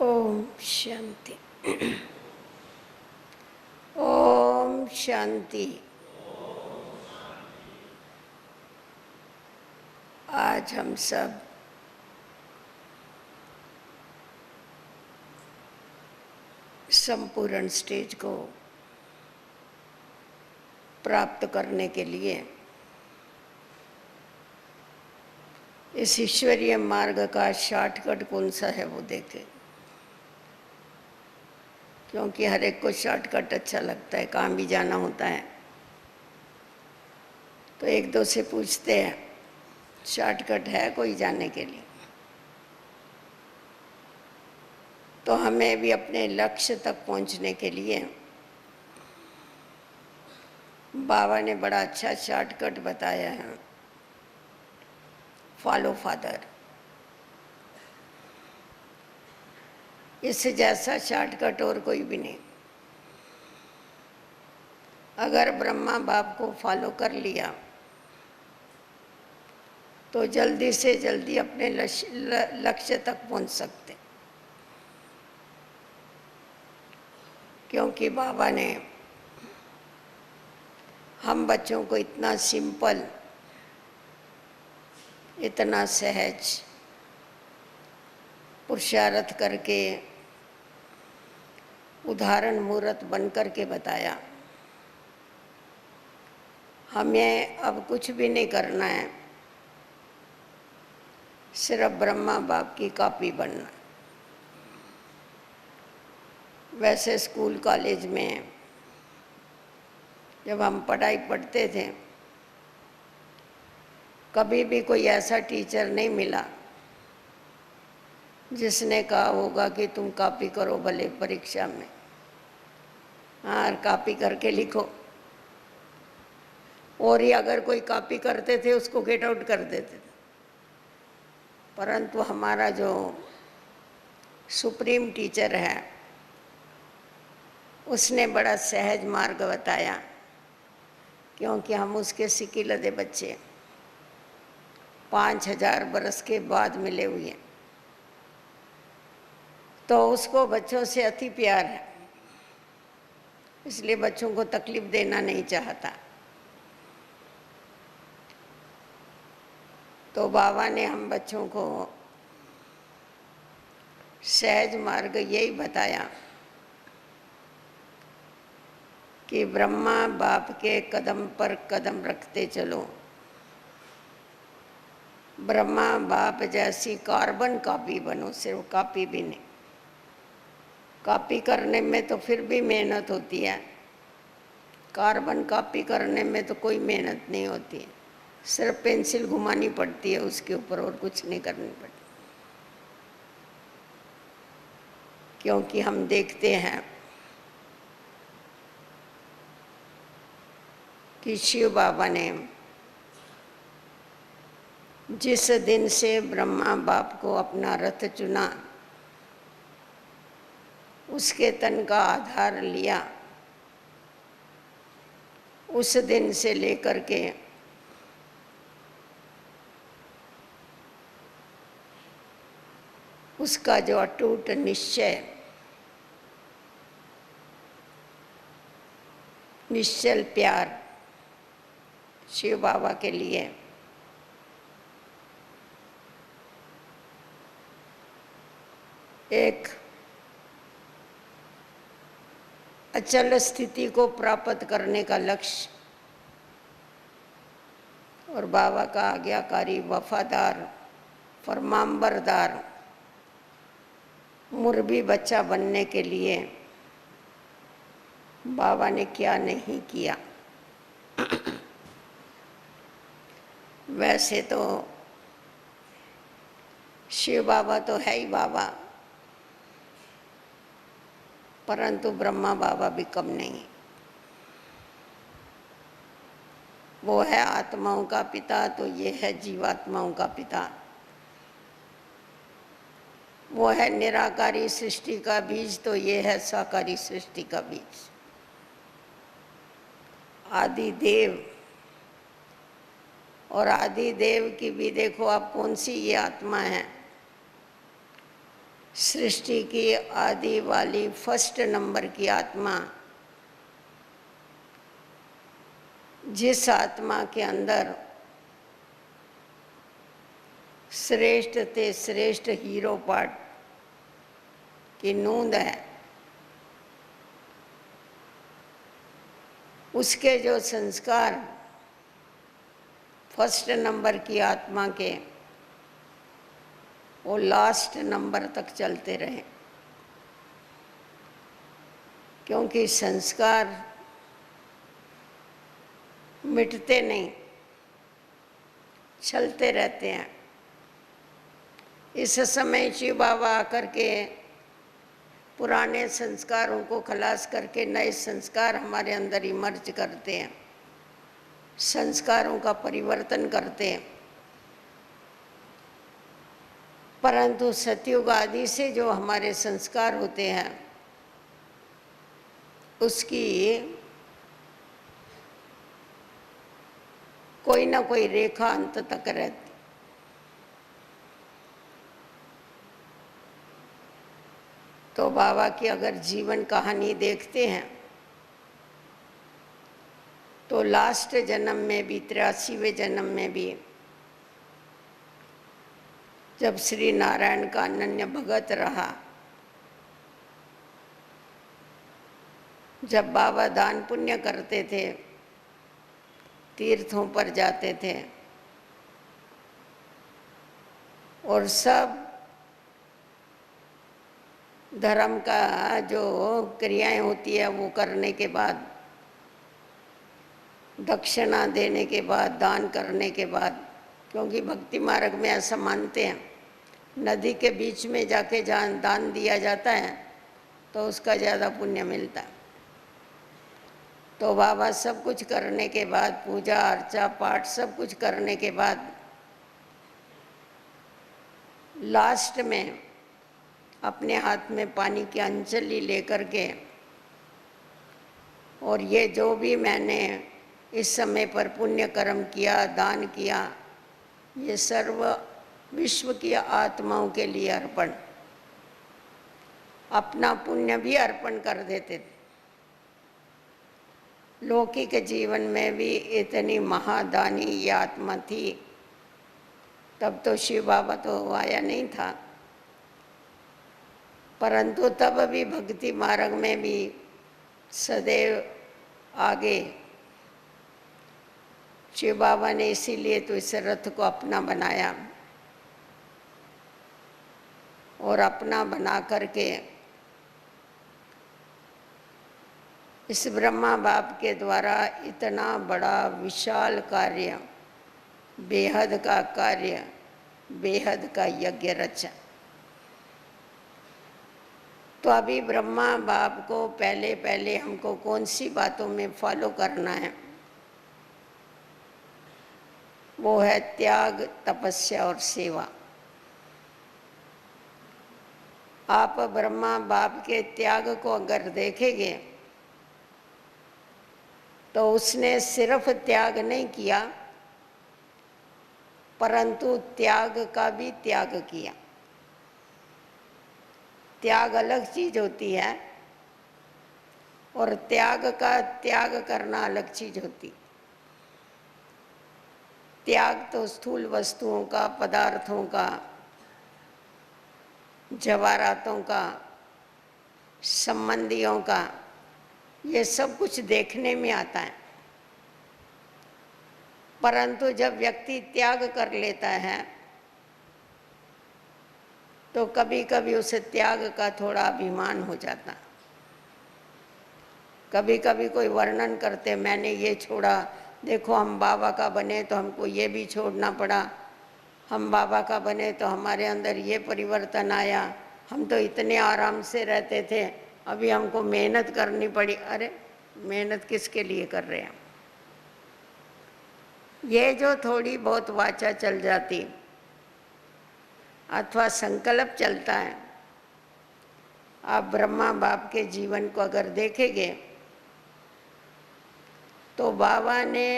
ओम शांति। ओम शांति। आज हम सब संपूर्ण स्टेज को प्राप्त करने के लिए इस ईश्वरीय मार्ग का शॉर्टकट कौन सा है वो देखें, क्योंकि हर एक को शॉर्टकट अच्छा लगता है। कहाँ भी जाना होता है तो एक दो से पूछते हैं शॉर्टकट है कोई जाने के लिए। तो हमें भी अपने लक्ष्य तक पहुंचने के लिए बाबा ने बड़ा अच्छा शॉर्टकट बताया है, फॉलो फादर। इससे जैसा शॉर्टकट और कोई भी नहीं। अगर ब्रह्मा बाप को फॉलो कर लिया तो जल्दी से जल्दी अपने लक्ष्य तक पहुंच सकते, क्योंकि बाबा ने हम बच्चों को इतना सिंपल, इतना सहज पुरुषार्थ करके उदाहरण मूर्त बन कर के बताया। हमें अब कुछ भी नहीं करना है, सिर्फ ब्रह्मा बाप की कॉपी बनना। वैसे स्कूल कॉलेज में जब हम पढ़ाई पढ़ते थे, कभी भी कोई ऐसा टीचर नहीं मिला जिसने कहा होगा कि तुम कॉपी करो भले परीक्षा में, हाँ कॉपी करके लिखो। और ही अगर कोई कॉपी करते थे उसको गेट आउट कर देते थे। परंतु हमारा जो सुप्रीम टीचर है उसने बड़ा सहज मार्ग बताया, क्योंकि हम उसके सिक्के लदे बच्चे 5000 बरस के बाद मिले हुए, तो उसको बच्चों से अति प्यार है, इसलिए बच्चों को तकलीफ देना नहीं चाहता। तो बाबा ने हम बच्चों को सहज मार्ग यही बताया कि ब्रह्मा बाप के कदम पर कदम रखते चलो। ब्रह्मा बाप जैसी कार्बन कॉपी बनो, सिर्फ कॉपी भी नहीं। कॉपी करने में तो फिर भी मेहनत होती है, कार्बन कॉपी करने में तो कोई मेहनत नहीं होती है, सिर्फ पेंसिल घुमानी पड़ती है उसके ऊपर और कुछ नहीं करनी पड़ती। क्योंकि हम देखते हैं कि शिव बाबा ने जिस दिन से ब्रह्मा बाप को अपना रथ चुना, उसके तन का आधार लिया, उस दिन से लेकर के उसका जो अटूट निश्चय, निश्चल प्यार शिव बाबा के लिए, एक अचल स्थिति को प्राप्त करने का लक्ष्य, और बाबा का आज्ञाकारी, वफादार, फरमाबरदार मुर्बी बच्चा बनने के लिए बाबा ने क्या नहीं किया। वैसे तो शिव बाबा तो है ही बाबा, परंतु ब्रह्मा बाबा भी कम नहीं। वो है आत्माओं का पिता, तो ये है जीवात्माओं का पिता। वो है निराकारी सृष्टि का बीज, तो ये है साकारी सृष्टि का बीज। आदि देव, और आदि देव की भी देखो आप कौन सी ये आत्मा है, सृष्टि की आदि वाली फर्स्ट नंबर की आत्मा, जिस आत्मा के अंदर श्रेष्ठ ते श्रेष्ठ हीरो पार्ट की नूंद है, उसके जो संस्कार फर्स्ट नंबर की आत्मा के वो लास्ट नंबर तक चलते रहे, क्योंकि संस्कार मिटते नहीं, चलते रहते हैं। इस समय शिव बाबा आकर के पुराने संस्कारों को खलास करके नए संस्कार हमारे अंदर इमर्ज करते हैं, संस्कारों का परिवर्तन करते हैं। परंतु सतयुग आदि से जो हमारे संस्कार होते हैं उसकी कोई ना कोई रेखा अंत तक रहती। तो बाबा की अगर जीवन कहानी देखते हैं तो लास्ट जन्म में भी, 83वें जन्म में भी, जब श्री नारायण का अनन्य भगत रहा, जब बाबा दान पुण्य करते थे, तीर्थों पर जाते थे और सब धर्म का जो क्रियाएं होती है वो करने के बाद, दक्षिणा देने के बाद, दान करने के बाद, क्योंकि भक्ति मार्ग में ऐसा मानते हैं, नदी के बीच में जाके जहाँ दान दिया जाता है तो उसका ज़्यादा पुण्य मिलता है। तो बाबा सब कुछ करने के बाद, पूजा अर्चा पाठ सब कुछ करने के बाद, लास्ट में अपने हाथ में पानी की अंजलि लेकर के, और ये जो भी मैंने इस समय पर पुण्य कर्म किया, दान किया, ये सर्व विश्व की आत्माओं के लिए अर्पण, अपना पुण्य भी अर्पण कर देते थे। लौकिक जीवन में भी इतनी महादानी ये आत्मा थी, तब तो शिव बाबा तो आया नहीं था, परंतु तब भी भक्ति मार्ग में भी सदैव आगे शिव बाबा ने, इसीलिए तो इस रथ को अपना बनाया और अपना बना करके इस ब्रह्मा बाप के द्वारा इतना बड़ा विशाल कार्य, बेहद का कार्य, बेहद का यज्ञ रचा। तो अभी ब्रह्मा बाप को पहले पहले हमको कौन सी बातों में फॉलो करना है? वो है त्याग, तपस्या और सेवा। आप ब्रह्मा बाप के त्याग को अगर देखेंगे तो उसने सिर्फ त्याग नहीं किया, परंतु त्याग का भी त्याग किया। त्याग अलग चीज होती है और त्याग का त्याग करना अलग चीज होती। त्याग तो स्थूल वस्तुओं का, पदार्थों का, जवाहरातों का, संबंधियों का, ये सब कुछ देखने में आता है। परंतु जब व्यक्ति त्याग कर लेता है तो कभी कभी उस त्याग का थोड़ा अभिमान हो जाता। कभी कभी कोई वर्णन करते, मैंने ये छोड़ा, देखो हम बाबा का बने तो हमको ये भी छोड़ना पड़ा, हम बाबा का बने तो हमारे अंदर ये परिवर्तन आया, हम तो इतने आराम से रहते थे, अभी हमको मेहनत करनी पड़ी। अरे मेहनत किसके लिए कर रहे हैं? ये जो थोड़ी बहुत वाचा चल जाती अथवा संकल्प चलता है, आप ब्रह्मा बाप के जीवन को अगर देखेंगे तो बाबा ने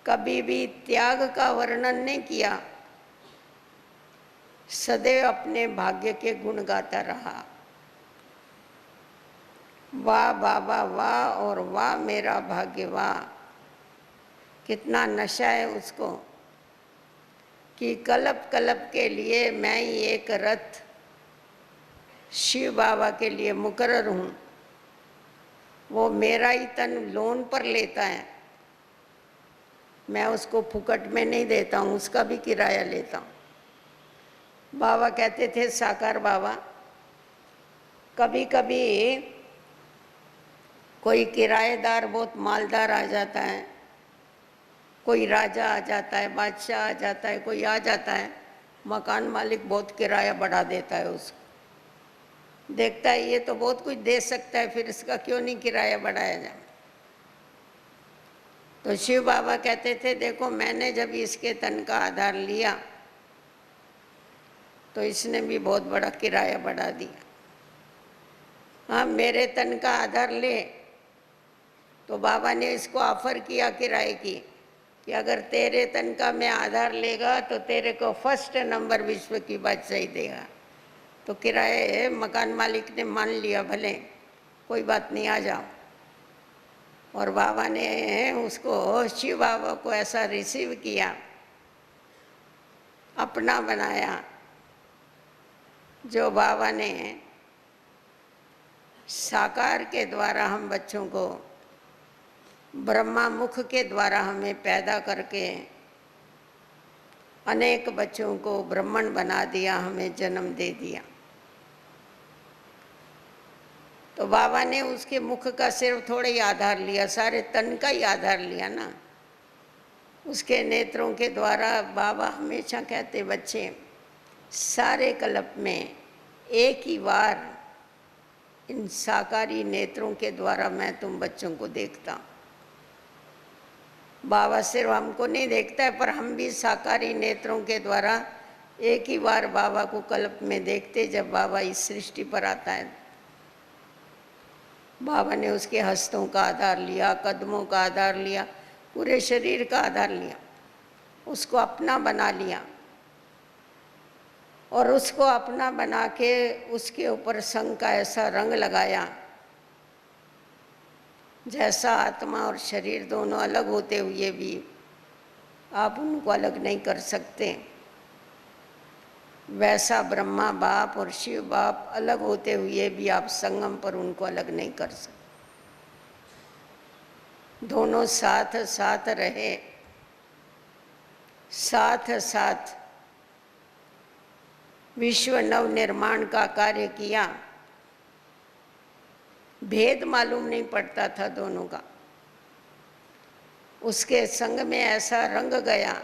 कभी भी त्याग का वर्णन नहीं किया, सदैव अपने भाग्य के गुण गाता रहा। वाह बाबा वाह, और वाह मेरा भाग्य वाह। कितना नशा है उसको कि कल्प कल्प के लिए मैं ही एक रथ शिव बाबा के लिए मुकर्रर हूँ। वो मेरा ही तन लोन पर लेता है, मैं उसको फुकट में नहीं देता हूँ, उसका भी किराया लेता हूँ। बाबा कहते थे, साकार बाबा, कभी कभी कोई किराएदार बहुत मालदार आ जाता है, कोई राजा आ जाता है, बादशाह आ जाता है, कोई आ जाता है, मकान मालिक बहुत किराया बढ़ा देता है उसको। देखता है ये तो बहुत कुछ दे सकता है, फिर इसका क्यों नहीं किराया बढ़ाया जाए। तो शिव बाबा कहते थे, देखो मैंने जब इसके तन का आधार लिया तो इसने भी बहुत बड़ा किराया बढ़ा दिया। हाँ, मेरे तन का आधार ले तो बाबा ने इसको ऑफर किया किराए की कि अगर तेरे तन का मैं आधार लेगा तो तेरे को फर्स्ट नंबर विश्व की बादशाही देगा। तो किराए मकान मालिक ने मान लिया, भले कोई बात नहीं, आ जाओ। और बाबा ने उसको, शिव बाबा को ऐसा रिसीव किया, अपना बनाया, जो बाबा ने साकार के द्वारा हम बच्चों को, ब्रह्मा मुख के द्वारा हमें पैदा करके अनेक बच्चों को ब्राह्मण बना दिया, हमें जन्म दे दिया। तो बाबा ने उसके मुख का सिर्फ थोड़ा ही आधार लिया, सारे तन का ही आधार लिया ना। उसके नेत्रों के द्वारा बाबा हमेशा कहते, बच्चे सारे कल्प में एक ही बार इन साकारी नेत्रों के द्वारा मैं तुम बच्चों को देखता हूँ। बाबा सिर्फ हमको नहीं देखता है, पर हम भी साकारी नेत्रों के द्वारा एक ही बार बाबा को कल्प में देखते, जब बाबा इस सृष्टि पर आता है। बाबा ने उसके हस्तों का आधार लिया, कदमों का आधार लिया, पूरे शरीर का आधार लिया, उसको अपना बना लिया। और उसको अपना बना के उसके ऊपर संग का ऐसा रंग लगाया, जैसा आत्मा और शरीर दोनों अलग होते हुए भी आप उनको अलग नहीं कर सकते, वैसा ब्रह्मा बाप और शिव बाप अलग होते हुए भी आप संगम पर उनको अलग नहीं कर सकते। दोनों साथ साथ रहे, साथ साथ विश्व नव निर्माण का कार्य किया। भेद मालूम नहीं पड़ता था दोनों का। उसके संग में ऐसा रंग गया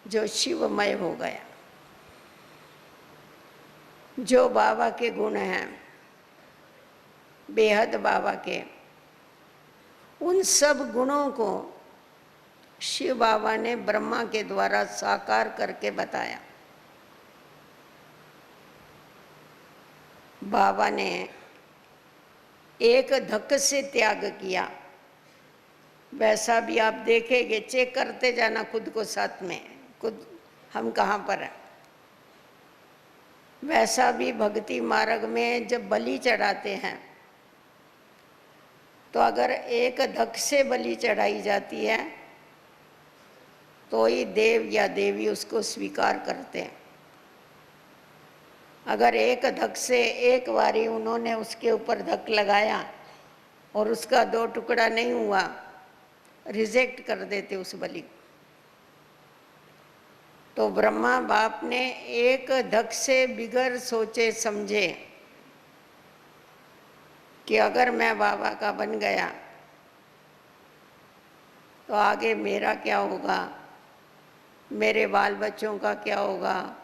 जो शिवमय हो गया। जो बाबा के गुण हैं, बेहद बाबा के, उन सब गुणों को शिव बाबा ने ब्रह्मा के द्वारा साकार करके बताया। बाबा ने एक धक से त्याग किया, वैसा भी आप देखेंगे, चेक करते जाना खुद को, साथ में खुद हम कहाँ पर हैं। वैसा भी भक्ति मार्ग में जब बलि चढ़ाते हैं तो अगर एक धक से बलि चढ़ाई जाती है तो ही देव या देवी उसको स्वीकार करते हैं। अगर एक धक से एक बारी उन्होंने उसके ऊपर धक लगाया और उसका 2 टुकड़ा नहीं हुआ, रिजेक्ट कर देते उस बलि को। तो ब्रह्मा बाप ने एक धक से बिगर सोचे समझे कि अगर मैं बाबा का बन गया तो आगे मेरा क्या होगा, मेरे बाल बच्चों का क्या होगा,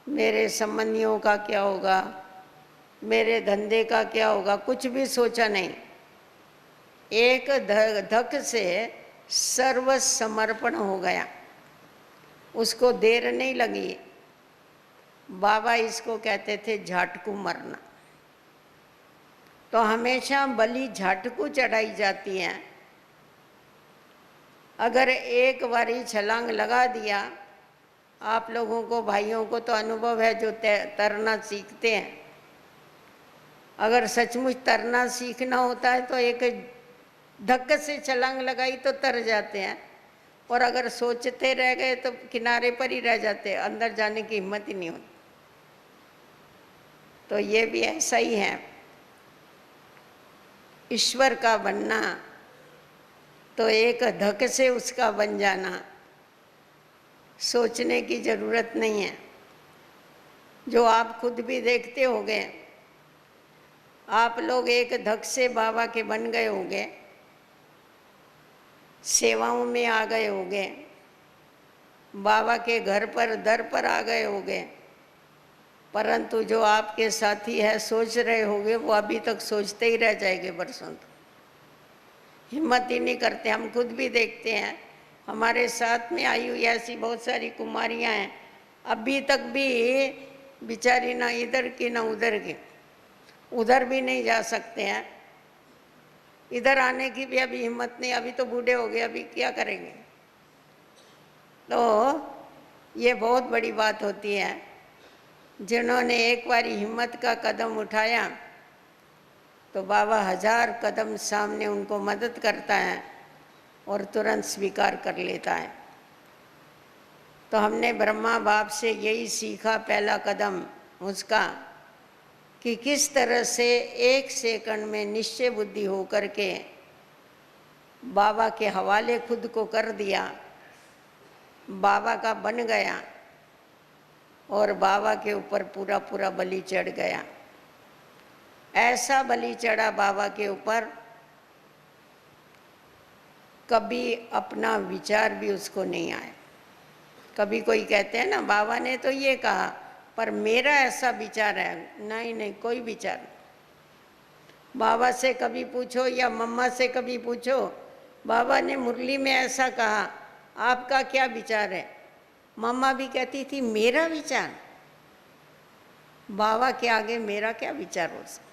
मेरे संबंधियों का क्या होगा, मेरे धंधे का क्या होगा, कुछ भी सोचा नहीं। एक धक से सर्व समर्पण हो गया, उसको देर नहीं लगी। बाबा इसको कहते थे झाटकू मरना। तो हमेशा बलि झाटकू चढ़ाई जाती है। अगर एक बारी छलांग लगा दिया आप लोगों को, भाइयों को तो अनुभव है जो तरना सीखते हैं। अगर सचमुच तरना सीखना होता है तो एक धक्के से छलांग लगाई तो तर जाते हैं, और अगर सोचते रह गए तो किनारे पर ही रह जाते हैं, अंदर जाने की हिम्मत ही नहीं होती। तो ये भी ऐसा ही है। ईश्वर का बनना तो एक धक से उसका बन जाना, सोचने की जरूरत नहीं है। जो आप खुद भी देखते होंगे, आप लोग एक धक से बाबा के बन गए होंगे, सेवाओं में आ गए होंगे, बाबा के घर पर दर पर आ गए होंगे, परंतु जो आपके साथी है सोच रहे होंगे वो अभी तक सोचते ही रह जाएंगे बरसों तक, हिम्मत ही नहीं करते। हम खुद भी देखते हैं, हमारे साथ में आई हुई ऐसी बहुत सारी कुमारियां हैं, अभी तक भी बेचारी ना इधर की ना उधर की, उधर भी नहीं जा सकते हैं, इधर आने की भी अभी हिम्मत नहीं, अभी तो बूढ़े हो गए, अभी क्या करेंगे। तो ये बहुत बड़ी बात होती है। जिन्होंने एक बार हिम्मत का कदम उठाया तो बाबा 1000 कदम सामने उनको मदद करता है और तुरंत स्वीकार कर लेता है। तो हमने ब्रह्मा बाप से यही सीखा, पहला कदम उसका, कि किस तरह से 1 सेकंड में निश्चय बुद्धि होकर के बाबा के हवाले खुद को कर दिया, बाबा का बन गया और बाबा के ऊपर पूरा पूरा बलि चढ़ गया। ऐसा बलि चढ़ा बाबा के ऊपर, कभी अपना विचार भी उसको नहीं आया। कभी कोई कहते हैं ना बाबा ने तो ये कहा पर मेरा ऐसा विचार है, नहीं नहीं, कोई विचार नहीं। बाबा से कभी पूछो या मम्मा से कभी पूछो, बाबा ने मुरली में ऐसा कहा, आपका क्या विचार है? मम्मा भी कहती थी मेरा विचार। बाबा के आगे मेरा क्या विचार हो सकता?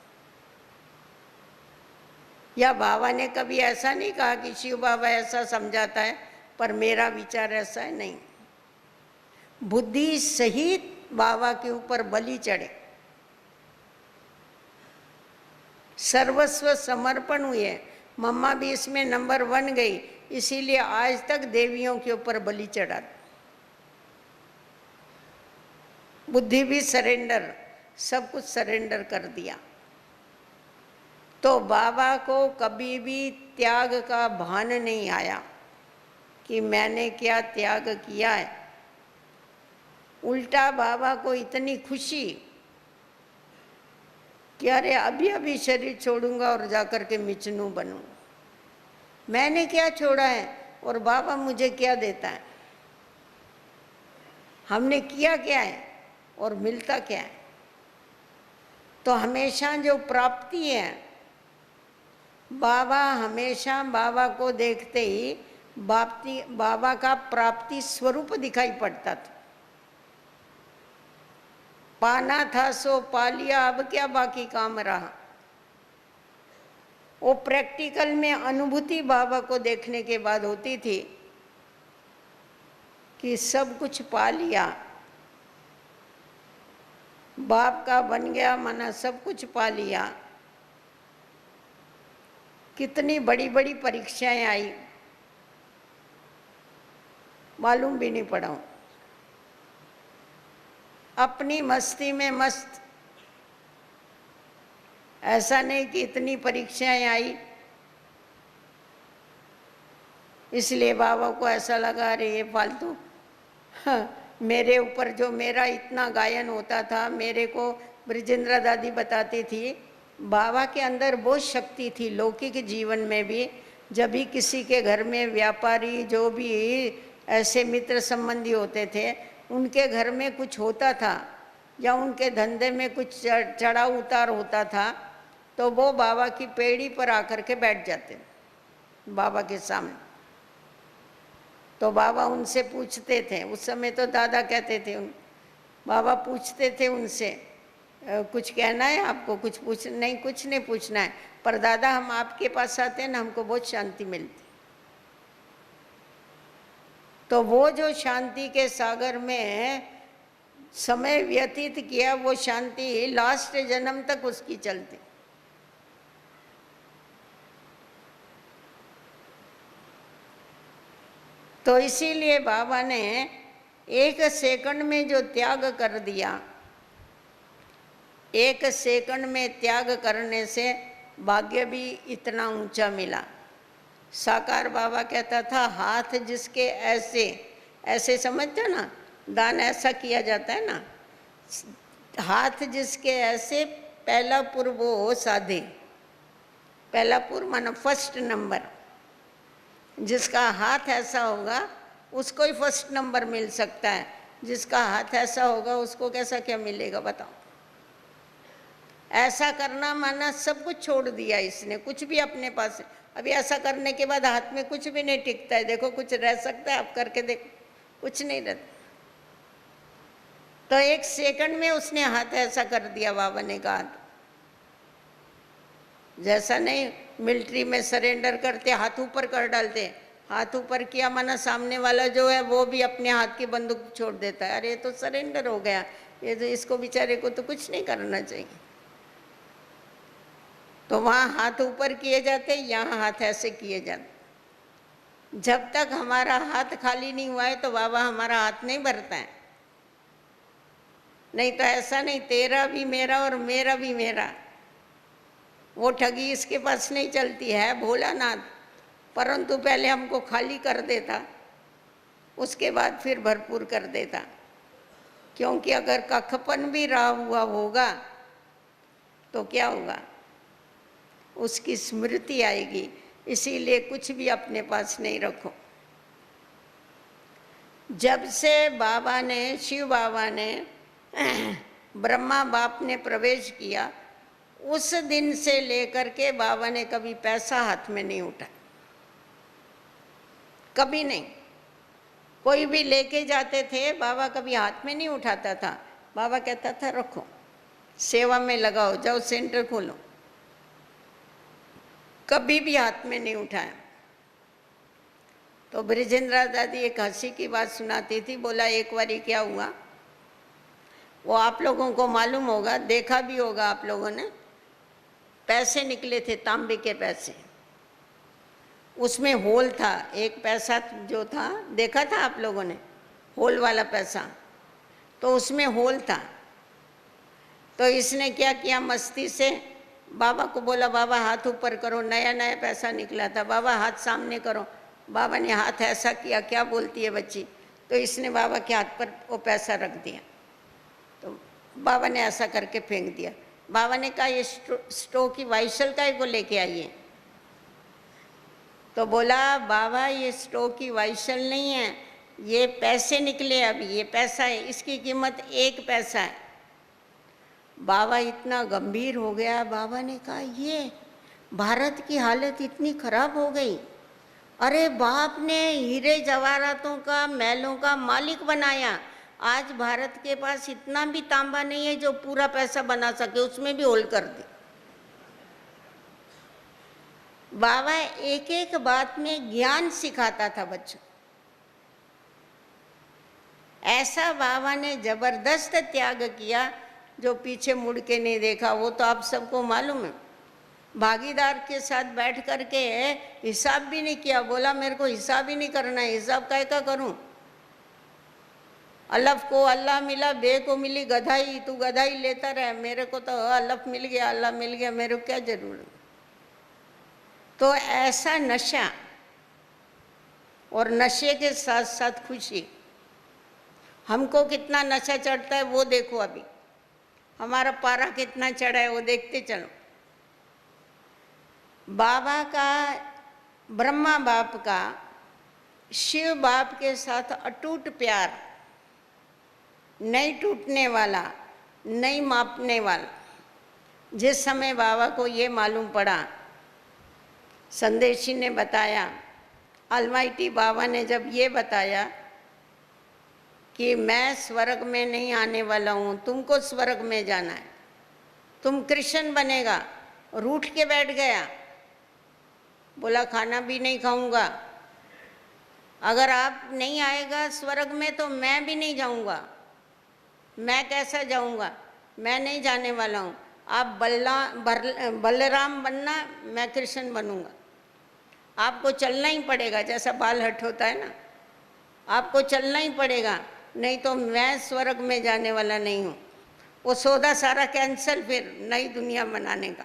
या बाबा ने कभी ऐसा नहीं कहा कि शिव बाबा ऐसा समझाता है पर मेरा विचार ऐसा है, नहीं। बुद्धि सहित बाबा के ऊपर बलि चढ़े, सर्वस्व समर्पण हुए। मम्मा भी इसमें नंबर 1 गई, इसीलिए आज तक देवियों के ऊपर बलि चढ़ा। बुद्धि भी सरेंडर, सब कुछ सरेंडर कर दिया। तो बाबा को कभी भी त्याग का भान नहीं आया कि मैंने क्या त्याग किया है। उल्टा बाबा को इतनी खुशी कि अरे अभी अभी शरीर छोड़ूंगा और जाकर के मिचनू बनूं। मैंने क्या छोड़ा है और बाबा मुझे क्या देता है? हमने किया क्या है और मिलता क्या है? तो हमेशा जो प्राप्ति है, बाबा हमेशा बाबा को देखते ही बाबा का प्राप्ति स्वरूप दिखाई पड़ता था। पाना था सो पा लिया, अब क्या बाकी काम रहा। वो प्रैक्टिकल में अनुभूति बाबा को देखने के बाद होती थी कि सब कुछ पा लिया, बाप का बन गया, माना सब कुछ पा लिया। कितनी बड़ी बड़ी परीक्षाएं आई, मालूम भी नहीं पड़ा। अपनी मस्ती में मस्त, ऐसा नहीं कि इतनी परीक्षाएं आई इसलिए बाबा को ऐसा लगा अरे ये फालतू। हाँ, मेरे ऊपर जो मेरा इतना गायन होता था, मेरे को ब्रिजेंद्र दादी बताती थी, बाबा के अंदर बहुत शक्ति थी। लौकिक जीवन में भी जब भी किसी के घर में व्यापारी जो भी ऐसे मित्र संबंधी होते थे, उनके घर में कुछ होता था या उनके धंधे में कुछ चढ़ाव उतार होता था, तो वो बाबा की पेड़ी पर आकर के बैठ जाते बाबा के सामने। तो बाबा उनसे पूछते थे, उस समय तो दादा कहते थे, बाबा पूछते थे उनसे, कुछ कहना है आपको? कुछ नहीं, कुछ नहीं पूछना है, पर दादा हम आपके पास आते हैं ना, हमको बहुत शांति मिलती। तो वो जो शांति के सागर में समय व्यतीत किया, वो शांति लास्ट जन्म तक उसकी चलती। तो इसीलिए बाबा ने 1 सेकंड में जो त्याग कर दिया, 1 सेकंड में त्याग करने से भाग्य भी इतना ऊंचा मिला। साकार बाबा कहता था, हाथ जिसके ऐसे ऐसे समझते ना, दान ऐसा किया जाता है ना, हाथ जिसके ऐसे पहला पुर वो साधे। पहला पुर माना फर्स्ट नंबर, जिसका हाथ ऐसा होगा उसको ही फर्स्ट नंबर मिल सकता है। जिसका हाथ ऐसा होगा उसको कैसा क्या मिलेगा बताओ। ऐसा करना माना सब कुछ छोड़ दिया इसने, कुछ भी अपने पास। अभी ऐसा करने के बाद हाथ में कुछ भी नहीं टिकता है। देखो कुछ रह सकता है, आप करके देखो, कुछ नहीं रहता। तो 1 सेकंड में उसने हाथ ऐसा कर दिया। बाबा ने कहा जैसा नहीं मिलिट्री में सरेंडर करते हाथ ऊपर कर डालते, हाथ ऊपर किया माना सामने वाला जो है वो भी अपने हाथ की बंदूक छोड़ देता है। अरे ये तो सरेंडर हो गया, ये तो इसको बेचारे को तो कुछ नहीं करना चाहिए। तो वहाँ हाथ ऊपर किए जाते, यहाँ हाथ ऐसे किए जाते। जब तक हमारा हाथ खाली नहीं हुआ है तो बाबा हमारा हाथ नहीं भरता है। नहीं तो ऐसा नहीं, तेरा भी मेरा और मेरा भी मेरा, वो ठगी इसके पास नहीं चलती है। भोलानाथ परंतु पहले हमको खाली कर देता, उसके बाद फिर भरपूर कर देता। क्योंकि अगर कखपन भी रहा हुआ होगा तो क्या होगा, उसकी स्मृति आएगी। इसीलिए कुछ भी अपने पास नहीं रखो। जब से बाबा ने, शिव बाबा ने ब्रह्मा बाप ने प्रवेश किया, उस दिन से लेकर के बाबा ने कभी पैसा हाथ में नहीं उठाया, कभी नहीं। कोई भी लेके जाते थे, बाबा कभी हाथ में नहीं उठाता था। बाबा कहता था रखो, सेवा में लगाओ, जाओ सेंटर खोलो। कभी भी हाथ में नहीं उठाया। तो ब्रिजेंद्रा दादी एक हंसी की बात सुनाती थी। बोला एक बारी क्या हुआ, वो आप लोगों को मालूम होगा, देखा भी होगा आप लोगों ने, पैसे निकले थे, तांबे के पैसे। उसमें होल था। एक पैसा जो था, देखा था आप लोगों ने, होल वाला पैसा, तो उसमें होल था। तो इसने क्या किया, मस्ती से बाबा को बोला, बाबा हाथ ऊपर करो। नया नया पैसा निकला था। बाबा हाथ सामने करो। बाबा ने हाथ ऐसा किया, क्या बोलती है बच्ची। तो इसने बाबा के हाथ पर वो पैसा रख दिया। तो बाबा ने ऐसा करके फेंक दिया। बाबा ने कहा ये स्टो की वाइशल काय को लेके आइए। तो बोला बाबा ये स्टो की वाइशल नहीं है, ये पैसे निकले अभी, ये पैसा है, इसकी कीमत 1 पैसा है। बाबा इतना गंभीर हो गया। बाबा ने कहा ये भारत की हालत इतनी खराब हो गई। अरे बाप ने हीरे जवाहरातों का, महलों का मालिक बनाया। आज भारत के पास इतना भी तांबा नहीं है जो पूरा पैसा बना सके, उसमें भी होल कर दी। बाबा एक एक बात में ज्ञान सिखाता था बच्चों। ऐसा बाबा ने जबरदस्त त्याग किया जो पीछे मुड़ के नहीं देखा। वो तो आप सबको मालूम है। भागीदार के साथ बैठ करके हिसाब भी नहीं किया। बोला मेरे को हिसाब ही नहीं करना है, हिसाब काय का करूं। अलफ को अल्लाह मिला, बे को मिली गधाई, तू गधाई लेता रहे, मेरे को तो अलफ मिल गया, अल्लाह मिल गया, मेरे को क्या जरूरत। तो ऐसा नशा, और नशे के साथ साथ खुशी। हमको कितना नशा चढ़ता है वो देखो। अभी हमारा पारा कितना चढ़ा है वो देखते चलो। बाबा का, ब्रह्मा बाप का शिव बाप के साथ अटूट प्यार, नहीं टूटने वाला, नहीं मापने वाला। जिस समय बाबा को ये मालूम पड़ा, संदेशी ने बताया, अलमाइटी बाबा ने जब ये बताया कि मैं स्वर्ग में नहीं आने वाला हूँ, तुमको स्वर्ग में जाना है, तुम कृष्ण बनेगा। रूठ के बैठ गया। बोला खाना भी नहीं खाऊंगा, अगर आप नहीं आएगा स्वर्ग में तो मैं भी नहीं जाऊंगा। मैं कैसा जाऊंगा? मैं नहीं जाने वाला हूँ। आप बलराम बनना, मैं कृष्ण बनूंगा। आपको चलना ही पड़ेगा, जैसा बाल हट होता है ना, आपको चलना ही पड़ेगा, नहीं तो मैं स्वर्ग में जाने वाला नहीं हूँ। वो सौदा सारा कैंसल, फिर नई दुनिया बनाने का।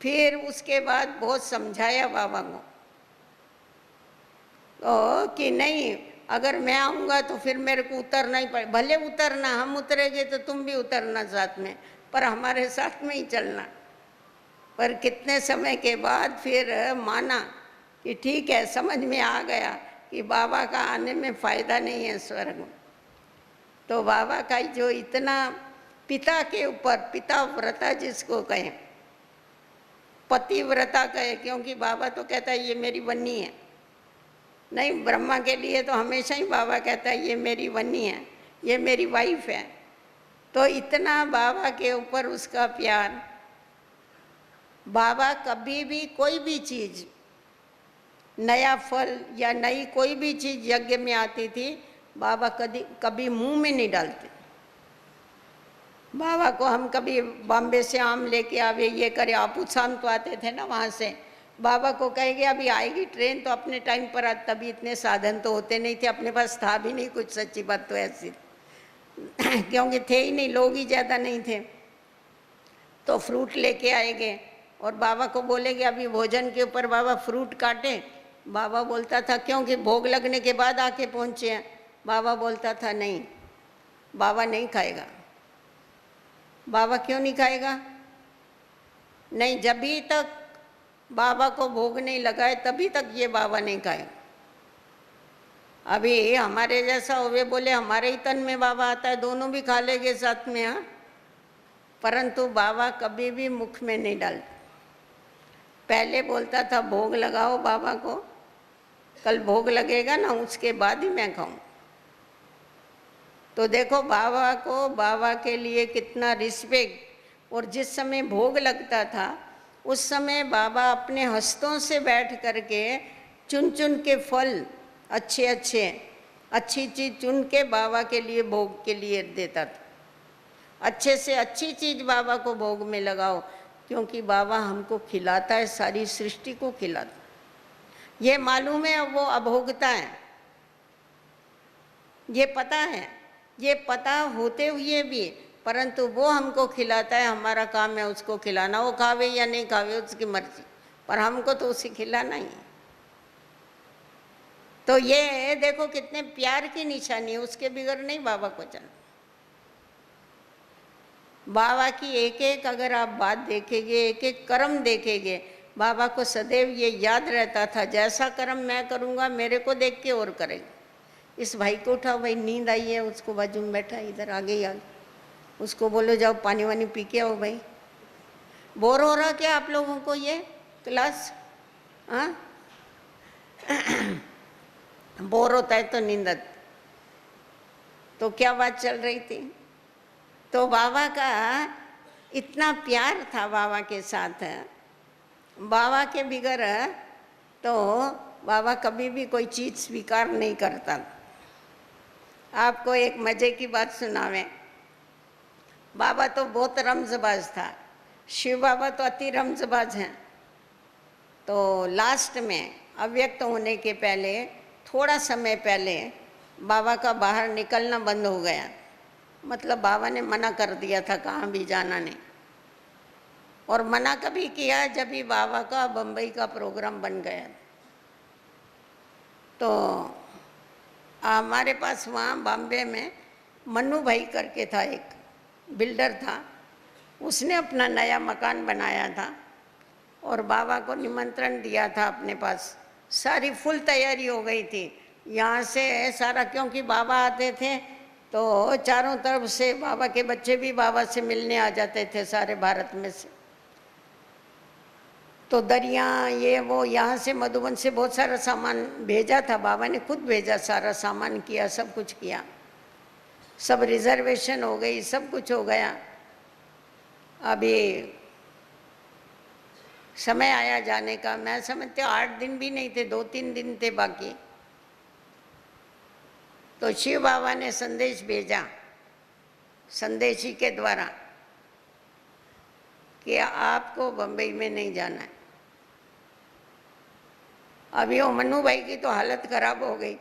फिर उसके बाद बहुत समझाया बाबा को तो कि नहीं, अगर मैं आऊँगा तो फिर मेरे को उतरना ही पड़े। भले उतरना, हम उतरेंगे तो तुम भी उतरना साथ में, पर हमारे साथ में ही चलना। पर कितने समय के बाद फिर माना कि ठीक है, समझ में आ गया कि बाबा का आने में फ़ायदा नहीं है स्वर्ग में। तो बाबा का जो इतना पिता के ऊपर, पिता व्रता जिसको कहें, पतिव्रता कहे, क्योंकि बाबा तो कहता है ये मेरी वन्नी है। नहीं, ब्रह्मा के लिए तो हमेशा ही बाबा कहता है ये मेरी वन्नी है, ये मेरी वाइफ है। तो इतना बाबा के ऊपर उसका प्यार। बाबा कभी भी कोई भी चीज़, नया फल या नई कोई भी चीज़ यज्ञ में आती थी, बाबा कभी मुंह में नहीं डालते। बाबा को हम कभी बॉम्बे से आम लेके आवे, ये करे, आपूसाम तो आते थे ना वहाँ से, बाबा को कहेंगे अभी आएगी ट्रेन तो अपने टाइम पर आ। तभी इतने साधन तो होते नहीं थे, अपने पास था भी नहीं कुछ, सच्ची बात तो ऐसी क्योंकि थे ही नहीं, लोग ही ज़्यादा नहीं थे। तो फ्रूट लेके आएंगे और बाबा को बोलेंगे अभी भोजन के ऊपर बाबा फ्रूट काटें। बाबा बोलता था क्योंकि भोग लगने के बाद आके पहुँचे हैं। बाबा बोलता था नहीं, बाबा नहीं खाएगा। बाबा क्यों नहीं खाएगा? नहीं, जब भी तक बाबा को भोग नहीं लगाए तभी तक ये बाबा नहीं खाए। अभी हमारे जैसा हुए बोले हमारे ही तन में बाबा आता है, दोनों भी खा लेंगे साथ में, हाँ, परंतु बाबा कभी भी मुख में नहीं डालते। पहले बोलता था भोग लगाओ बाबा को, कल भोग लगेगा ना उसके बाद ही मैं खाऊं। तो देखो बाबा को, बाबा के लिए कितना रिस्पेक्ट। और जिस समय भोग लगता था उस समय बाबा अपने हस्तों से बैठ करके चुन चुन के फल, अच्छे अच्छे अच्छी चीज़ चुन के बाबा के लिए भोग के लिए देता था। अच्छे से अच्छी चीज़ बाबा को भोग में लगाओ, क्योंकि बाबा हमको खिलाता है, सारी सृष्टि को खिलाता है। ये मालूम है वो अभोगता है, ये पता है, ये पता होते हुए भी, परंतु वो हमको खिलाता है। हमारा काम है उसको खिलाना, वो खावे या नहीं खावे उसकी मर्जी, पर हमको तो उसे खिलाना ही है। तो ये देखो कितने प्यार की निशानी है, उसके बिगड़ नहीं बाबा को चलना। बाबा की एक एक अगर आप बात देखेंगे, एक एक कर्म देखेंगे, बाबा को सदैव ये याद रहता था जैसा कर्म मैं करूँगा मेरे को देख के और करेंगे। इस भाई को उठाओ, भाई नींद आई है, उसको बाजू में बैठा इधर आगे ही आगे, उसको बोलो जाओ पानी वानी पी के आओ। भाई बोर हो रहा क्या आप लोगों को ये क्लास? हाँ बोर होता है तो नींद। तो क्या बात चल रही थी? तो बाबा का इतना प्यार था बाबा के साथ, बाबा के बिगर तो बाबा कभी भी कोई चीज़ स्वीकार नहीं करता। आपको एक मज़े की बात सुनावें। बाबा तो बहुत रमज़बाज था, शिव बाबा तो अति रमज़बाज हैं। तो लास्ट में अव्यक्त होने के पहले, थोड़ा समय पहले, बाबा का बाहर निकलना बंद हो गया। मतलब बाबा ने मना कर दिया था कहाँ भी जाना नहीं। और मना कभी किया जब भी बाबा का बम्बई का प्रोग्राम बन गया। तो हमारे पास वहाँ बॉम्बे में मन्नू भाई करके था, एक बिल्डर था, उसने अपना नया मकान बनाया था और बाबा को निमंत्रण दिया था अपने पास। सारी फुल तैयारी हो गई थी यहाँ से सारा, क्योंकि बाबा आते थे तो चारों तरफ से बाबा के बच्चे भी बाबा से मिलने आ जाते थे सारे भारत में से। तो दरिया ये वो यहाँ से मधुबन से बहुत सारा सामान भेजा था, बाबा ने खुद भेजा, सारा सामान किया, सब कुछ किया, सब रिजर्वेशन हो गई, सब कुछ हो गया। अभी समय आया जाने का। मैं समझती 8 दिन भी नहीं थे, 2-3 दिन थे बाकी। तो शिव बाबा ने संदेश भेजा संदेशी के द्वारा कि आपको बम्बई में नहीं जाना है। अभी वो मन्नू भाई की तो हालत खराब हो गई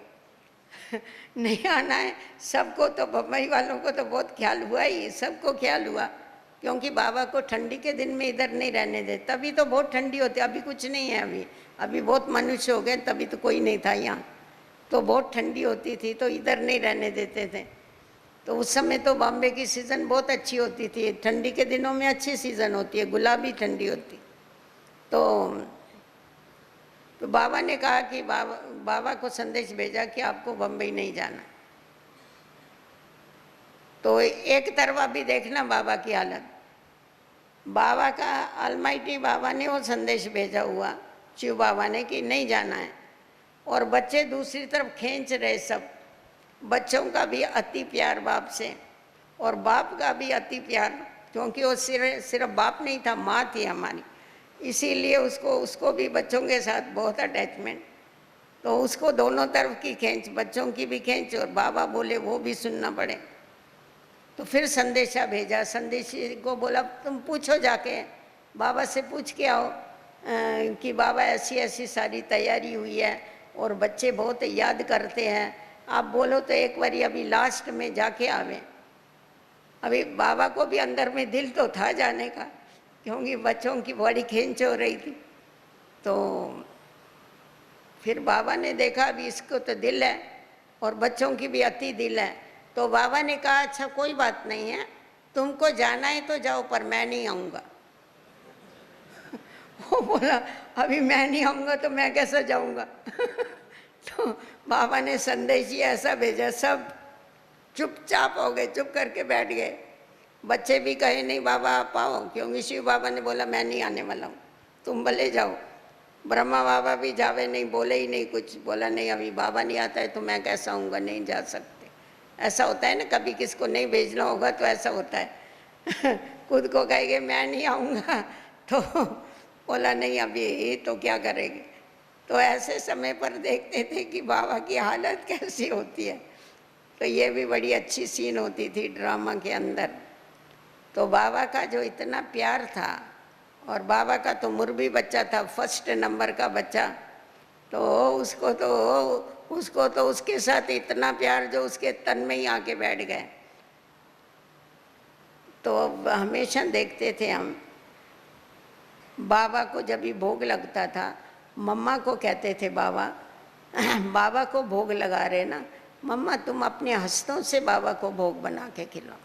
नहीं आना है सबको। तो बम्बई वालों को तो बहुत ख्याल हुआ ही, सबको ख्याल हुआ, क्योंकि बाबा को ठंडी के दिन में इधर नहीं रहने दे। तभी तो बहुत ठंडी होती, अभी कुछ नहीं है। अभी बहुत मनुष्य हो गए, तभी तो कोई नहीं था यहाँ। तो बहुत ठंडी होती थी तो इधर नहीं रहने देते थे। तो उस समय तो बॉम्बे की सीज़न बहुत अच्छी होती थी, ठंडी के दिनों में अच्छी सीज़न होती है, गुलाबी ठंडी होती। तो बाबा ने कहा कि बाबा को संदेश भेजा कि आपको बम्बई नहीं जाना। तो एक तरफा भी देखना बाबा की हालत। बाबा का अलमाइटी बाबा ने वो संदेश भेजा हुआ शिव बाबा ने कि नहीं जाना है, और बच्चे दूसरी तरफ खींच रहे सब। बच्चों का भी अति प्यार बाप से, और बाप का भी अति प्यार, क्योंकि वो सिर्फ बाप नहीं था, माँ थी हमारी, इसीलिए उसको भी बच्चों के साथ बहुत अटैचमेंट। तो उसको दोनों तरफ की खींच, बच्चों की भी खींच, और बाबा बोले वो भी सुनना पड़े। तो फिर संदेशा भेजा, संदेशी को बोला तुम पूछो जाके, बाबा से पूछ के आओ कि बाबा ऐसी ऐसी सारी तैयारी हुई है और बच्चे बहुत याद करते हैं, आप बोलो तो एक बारी अभी लास्ट में जाके आवे। अभी बाबा को भी अंदर में दिल तो था जाने का, क्योंकि बच्चों की बड़ी खींच हो रही थी। तो फिर बाबा ने देखा अभी इसको तो दिल है और बच्चों की भी अति दिल है। तो बाबा ने कहा अच्छा कोई बात नहीं है, तुमको जाना है तो जाओ, पर मैं नहीं आऊँगा वो बोला अभी मैं नहीं आऊँगा तो मैं कैसे जाऊँगा तो बाबा ने संदेश ही ऐसा भेजा, सब चुपचाप हो गए, चुप करके बैठ गए। बच्चे भी कहे नहीं बाबा आप आओ, क्योंकि शिव बाबा ने बोला मैं नहीं आने वाला हूँ, तुम भले जाओ। ब्रह्मा बाबा भी जावे नहीं, बोले ही नहीं कुछ, बोला नहीं अभी बाबा नहीं आता है तो मैं कैसा आऊँगा, नहीं जा सकते। ऐसा होता है ना, कभी किसको नहीं भेजना होगा तो ऐसा होता है खुद को कहेंगे मैं नहीं आऊँगा तो बोला नहीं अभी तो क्या करेंगे। तो ऐसे समय पर देखते थे कि बाबा की हालत कैसी होती है। तो ये भी बड़ी अच्छी सीन होती थी ड्रामा के अंदर। तो बाबा का जो इतना प्यार था, और बाबा का तो मुर्बी बच्चा था, फर्स्ट नंबर का बच्चा, तो उसको तो उसके साथ इतना प्यार जो उसके तन में ही आके बैठ गए। तो हमेशा देखते थे हम, बाबा को जब भी भोग लगता था मम्मा को कहते थे बाबा बाबा को भोग लगा रहे ना, मम्मा तुम अपने हस्तों से बाबा को भोग बना के खिलाओ,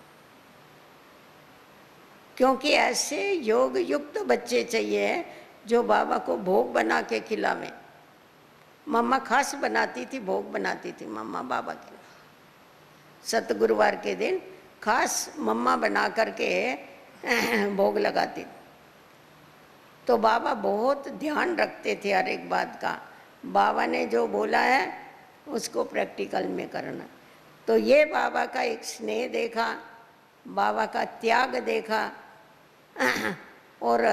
क्योंकि ऐसे योग युक्त बच्चे चाहिए जो बाबा को भोग बना के खिलावें। मम्मा खास बनाती थी, भोग बनाती थी मम्मा बाबा के, सतगुरुवार के दिन खास मम्मा बना करके भोग लगाती थी। तो बाबा बहुत ध्यान रखते थे हर एक बात का, बाबा ने जो बोला है उसको प्रैक्टिकल में करना। तो ये बाबा का एक स्नेह देखा, बाबा का त्याग देखा और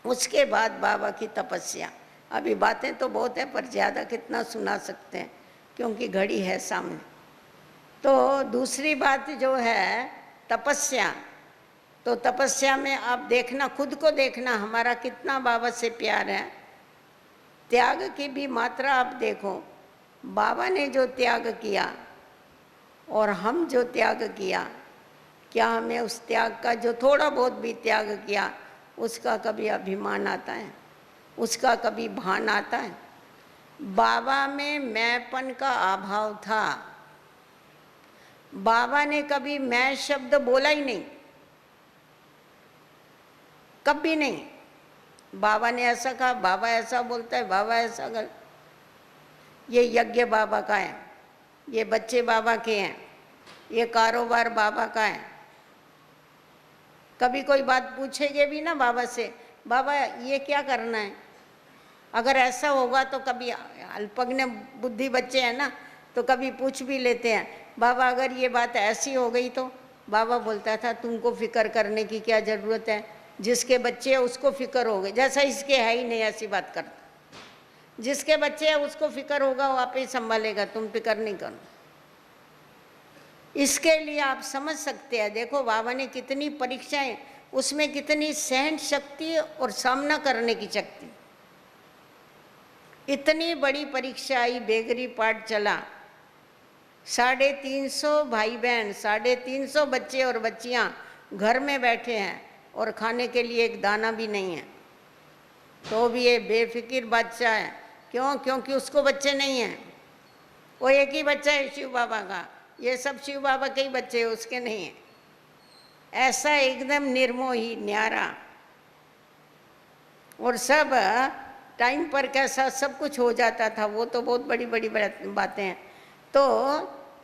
उसके बाद बाबा की तपस्या। अभी बातें तो बहुत है पर ज़्यादा कितना सुना सकते हैं, क्योंकि घड़ी है सामने। तो दूसरी बात जो है तपस्या, तो तपस्या में आप देखना, खुद को देखना हमारा कितना बाबा से प्यार है। त्याग की भी मात्रा आप देखो, बाबा ने जो त्याग किया और हम जो त्याग किया, क्या हमें उस त्याग का, जो थोड़ा बहुत भी त्याग किया, उसका कभी अभिमान आता है, उसका कभी भान आता है? बाबा में मैंपन का अभाव था। बाबा ने कभी मैं शब्द बोला ही नहीं, कभी नहीं। बाबा ने ऐसा कहा, बाबा ऐसा बोलता है, बाबा ऐसा कर, ये यज्ञ बाबा का है, ये बच्चे बाबा के हैं, ये कारोबार बाबा का है। कभी कोई बात पूछेंगे भी ना बाबा से, बाबा ये क्या करना है, अगर ऐसा होगा तो कभी अल्पज्ञ बुद्धि बच्चे हैं ना, तो कभी पूछ भी लेते हैं, बाबा अगर ये बात ऐसी हो गई तो? बाबा बोलता था तुमको फिक्र करने की क्या ज़रूरत है, जिसके बच्चे हैं उसको फिक्र हो गई, जैसा इसके है ही नहीं ऐसी बात करता। जिसके बच्चे हैं उसको फिक्र होगा, वो आप ही संभालेगा, तुम फिक्र नहीं करो। इसके लिए आप समझ सकते हैं, देखो बाबा ने कितनी परीक्षाएं, उसमें कितनी सहन शक्ति और सामना करने की शक्ति। इतनी बड़ी परीक्षा आई, बेगरी पाठ चला, 350 भाई बहन, 350 बच्चे और बच्चियां घर में बैठे हैं और खाने के लिए एक दाना भी नहीं है, तो भी ये बेफिक्र बादशाह है। क्यों? क्योंकि उसको बच्चे नहीं हैं। वो एक ही बच्चा है शिव बाबा का, ये सब शिव बाबा के ही बच्चे हैं, उसके नहीं है। ऐसा एकदम निर्मोही, न्यारा, और सब टाइम पर कैसा सब कुछ हो जाता था, वो तो बहुत बड़ी बड़ी बातें हैं। तो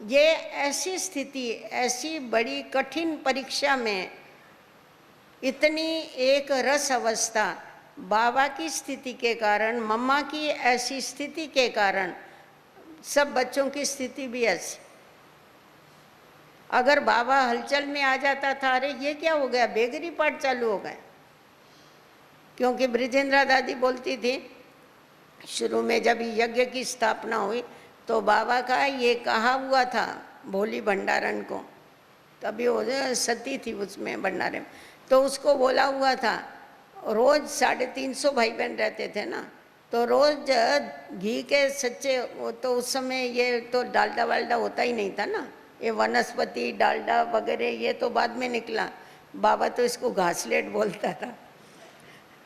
ये ऐसी स्थिति, ऐसी बड़ी कठिन परीक्षा में इतनी एक रस अवस्था, बाबा की स्थिति के कारण, मम्मा की ऐसी स्थिति के कारण सब बच्चों की स्थिति भी ऐसी। अगर बाबा हलचल में आ जाता था, अरे ये क्या हो गया, बेगरी पाठ चालू हो गए। क्योंकि ब्रिजेंद्रा दादी बोलती थी, शुरू में जब यज्ञ की स्थापना हुई तो बाबा का ये कहा हुआ था भोली भंडारण को, तभी वो सती थी उसमें भंडारे में, तो उसको बोला हुआ था, रोज़ 350 भाई बहन रहते थे ना, तो रोज़ घी के सच्चे, वो तो उस समय ये तो डालडा वालडा होता ही नहीं था ना, ये वनस्पति डालडा वगैरह ये तो बाद में निकला। बाबा तो इसको घासलेट बोलता था।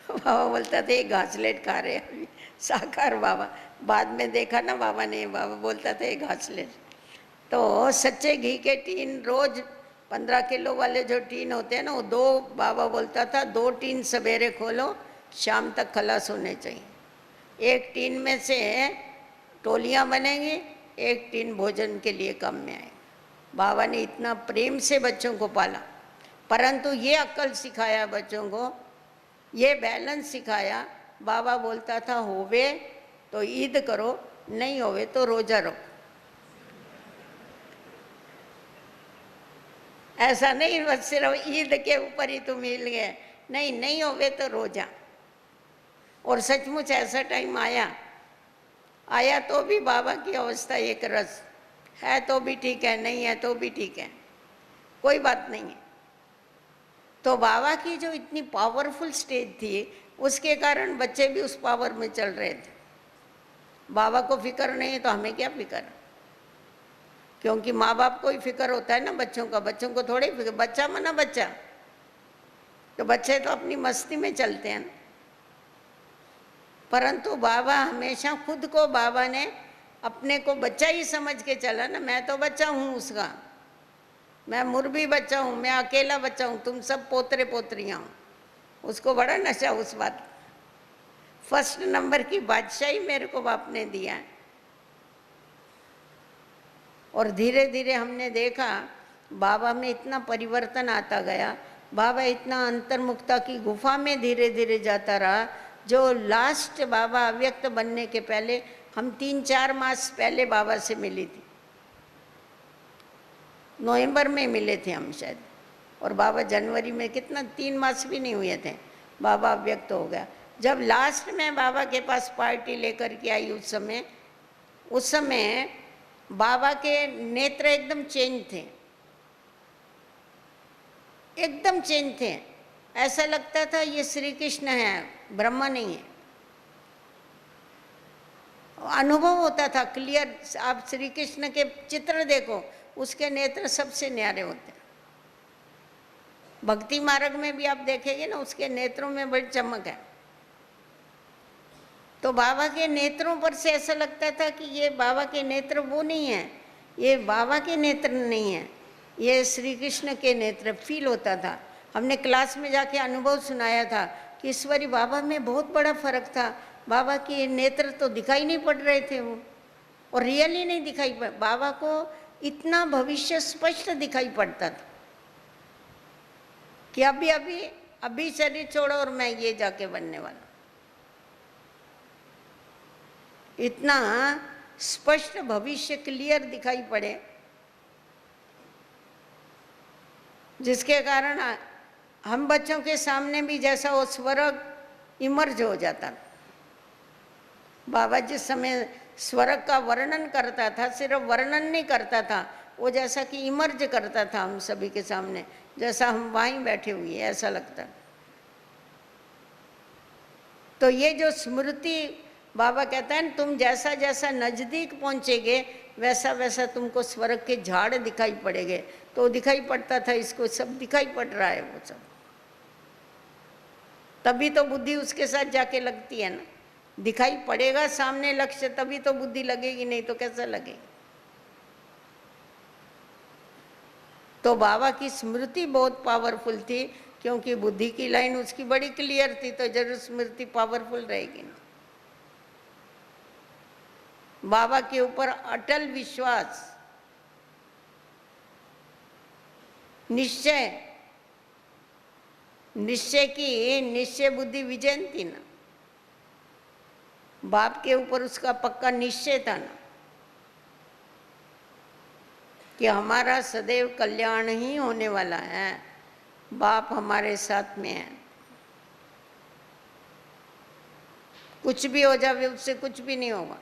बाबा बोलता था ये घासलेट खा रहे अभी, साकार बाबा, बाद में देखा ना बाबा ने, बाबा बोलता था ये घासलेट। तो सच्चे घी के टीन रोज 15 किलो वाले जो टीन होते हैं ना, वो 2, बाबा बोलता था 2 टीन सवेरे खोलो, शाम तक खलास होने चाहिए। एक टीन में से टोलियाँ बनेंगी, एक टीन भोजन के लिए काम में आएगी। बाबा ने इतना प्रेम से बच्चों को पाला, परंतु ये अक्ल सिखाया बच्चों को, ये बैलेंस सिखाया। बाबा बोलता था होवे तो ईद करो, नहीं होवे तो रोजा रखो। ऐसा नहीं बस सिर्फ ईद के ऊपर ही तुम हिल गए, नहीं, नहीं होवे तो रोजा। और सचमुच ऐसा टाइम आया तो भी बाबा की अवस्था एक रस है तो भी ठीक है, नहीं है तो भी ठीक है, कोई बात नहीं है। तो बाबा की जो इतनी पावरफुल स्टेज थी, उसके कारण बच्चे भी उस पावर में चल रहे थे। बाबा को फिक्र नहीं है तो हमें क्या फिक्र, क्योंकि माँ बाप को ही फिक्र होता है ना बच्चों का, बच्चों को थोड़ी फिक्र। बच्चा मना बच्चा, तो बच्चे तो अपनी मस्ती में चलते हैं ना। परंतु बाबा हमेशा खुद को, बाबा ने अपने को बच्चा ही समझ के चला ना, मैं तो बच्चा हूँ उसका, मैं मुर्बी बच्चा हूँ, मैं अकेला बच्चा हूँ, तुम सब पोतरे पोतरियाँ हूँ। उसको बड़ा नशा उस बात। फर्स्ट नंबर की बादशाही मेरे को बाप ने दिया है। और धीरे धीरे हमने देखा बाबा में इतना परिवर्तन आता गया, बाबा इतना अंतर्मुखता की गुफा में धीरे धीरे जाता रहा। जो लास्ट बाबा अव्यक्त बनने के पहले, हम 3-4 मास पहले बाबा से मिली थी, नवंबर में मिले थे हम शायद, और बाबा जनवरी में, कितना 3 मास भी नहीं हुए थे, बाबा अव्यक्त हो गया। जब लास्ट में बाबा के पास पार्टी लेकर के आई, उस समय बाबा के नेत्र एकदम चेंज थे, एकदम चेंज थे। ऐसा लगता था ये श्री कृष्ण है, ब्रह्मा नहीं है। अनुभव होता था क्लियर। आप श्री कृष्ण के चित्र देखो, उसके नेत्र सबसे न्यारे होते हैं। भक्ति मार्ग में भी आप देखेंगे ना, उसके नेत्रों में बड़ी चमक है। तो बाबा के नेत्रों पर से ऐसा लगता था कि ये बाबा के नेत्र वो नहीं है, ये बाबा के नेत्र नहीं है, ये श्री कृष्ण के नेत्र फील होता था। हमने क्लास में जाके अनुभव सुनाया था कि ईश्वरी बाबा में बहुत बड़ा फर्क था। बाबा के नेत्र तो दिखाई नहीं पड़ रहे थे वो, और रियली नहीं दिखाई पड़, बाबा को इतना भविष्य स्पष्ट दिखाई पड़ता था कि अभी शरीर छोड़ो और मैं ये जाके बनने वाला। इतना स्पष्ट भविष्य क्लियर दिखाई पड़े, जिसके कारण हम बच्चों के सामने भी जैसा वो स्वर्ग इमर्ज हो जाता। बाबा जिस समय स्वर्ग का वर्णन करता था, सिर्फ वर्णन नहीं करता था, वो जैसा कि इमर्ज करता था हम सभी के सामने, जैसा हम वहीं बैठे हुए हैं ऐसा लगता। तो ये जो स्मृति, बाबा कहता है तुम जैसा जैसा नजदीक पहुंचेगे वैसा वैसा तुमको स्वर्ग के झाड़ दिखाई पड़ेंगे। तो दिखाई पड़ता था, इसको सब दिखाई पड़ रहा है वो सब, तभी तो बुद्धि उसके साथ जाके लगती है ना। दिखाई पड़ेगा सामने लक्ष्य तभी तो बुद्धि लगेगी, नहीं तो कैसा लगेगी। तो बाबा की स्मृति बहुत पावरफुल थी, क्योंकि बुद्धि की लाइन उसकी बड़ी क्लियर थी, तो जरूर स्मृति पावरफुल रहेगी ना। बाबा के ऊपर अटल विश्वास, निश्चय, निश्चय की निश्चय बुद्धि विजयंती ना। बाप के ऊपर उसका पक्का निश्चय था ना कि हमारा सदैव कल्याण ही होने वाला है, बाप हमारे साथ में है। कुछ भी हो जाए उससे कुछ भी नहीं होगा।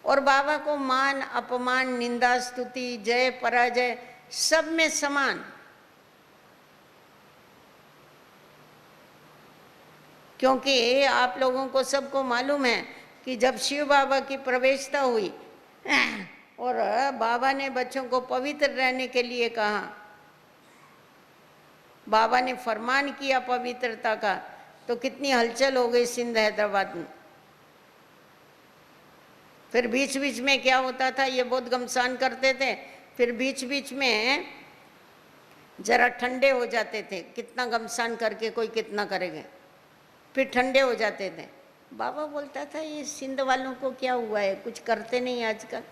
और बाबा को मान अपमान, निंदा स्तुति, जय पराजय सब में समान, क्योंकि आप लोगों को सबको मालूम है कि जब शिव बाबा की प्रवेशता हुई और बाबा ने बच्चों को पवित्र रहने के लिए कहा, बाबा ने फरमान किया पवित्रता का, तो कितनी हलचल हो गई सिंध हैदराबाद में। फिर बीच बीच में क्या होता था, ये बहुत घमसान करते थे, फिर बीच बीच में जरा ठंडे हो जाते थे, कितना घमसान करके कोई कितना करेगा, फिर ठंडे हो जाते थे। बाबा बोलता था ये सिंध वालों को क्या हुआ है, कुछ करते नहीं आजकल।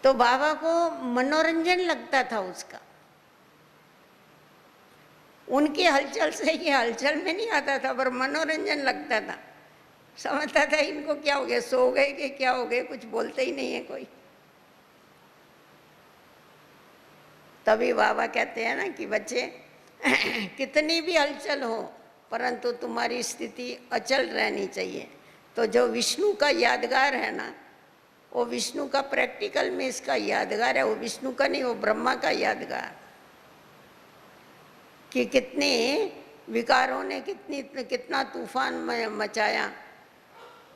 तो बाबा को मनोरंजन लगता था उसका, उनकी हलचल से ये हलचल में नहीं आता था, पर मनोरंजन लगता था। समझता था इनको क्या हो गया, सो गए कि क्या हो गए, कुछ बोलते ही नहीं है कोई। तभी बाबा कहते हैं ना कि बच्चे कितनी भी हलचल हो परंतु तुम्हारी स्थिति अचल रहनी चाहिए। तो जो विष्णु का यादगार है ना, वो विष्णु का प्रैक्टिकल में इसका यादगार है, वो विष्णु का नहीं, वो ब्रह्मा का यादगार। कि कितने विकारों ने कितना तूफान मचाया,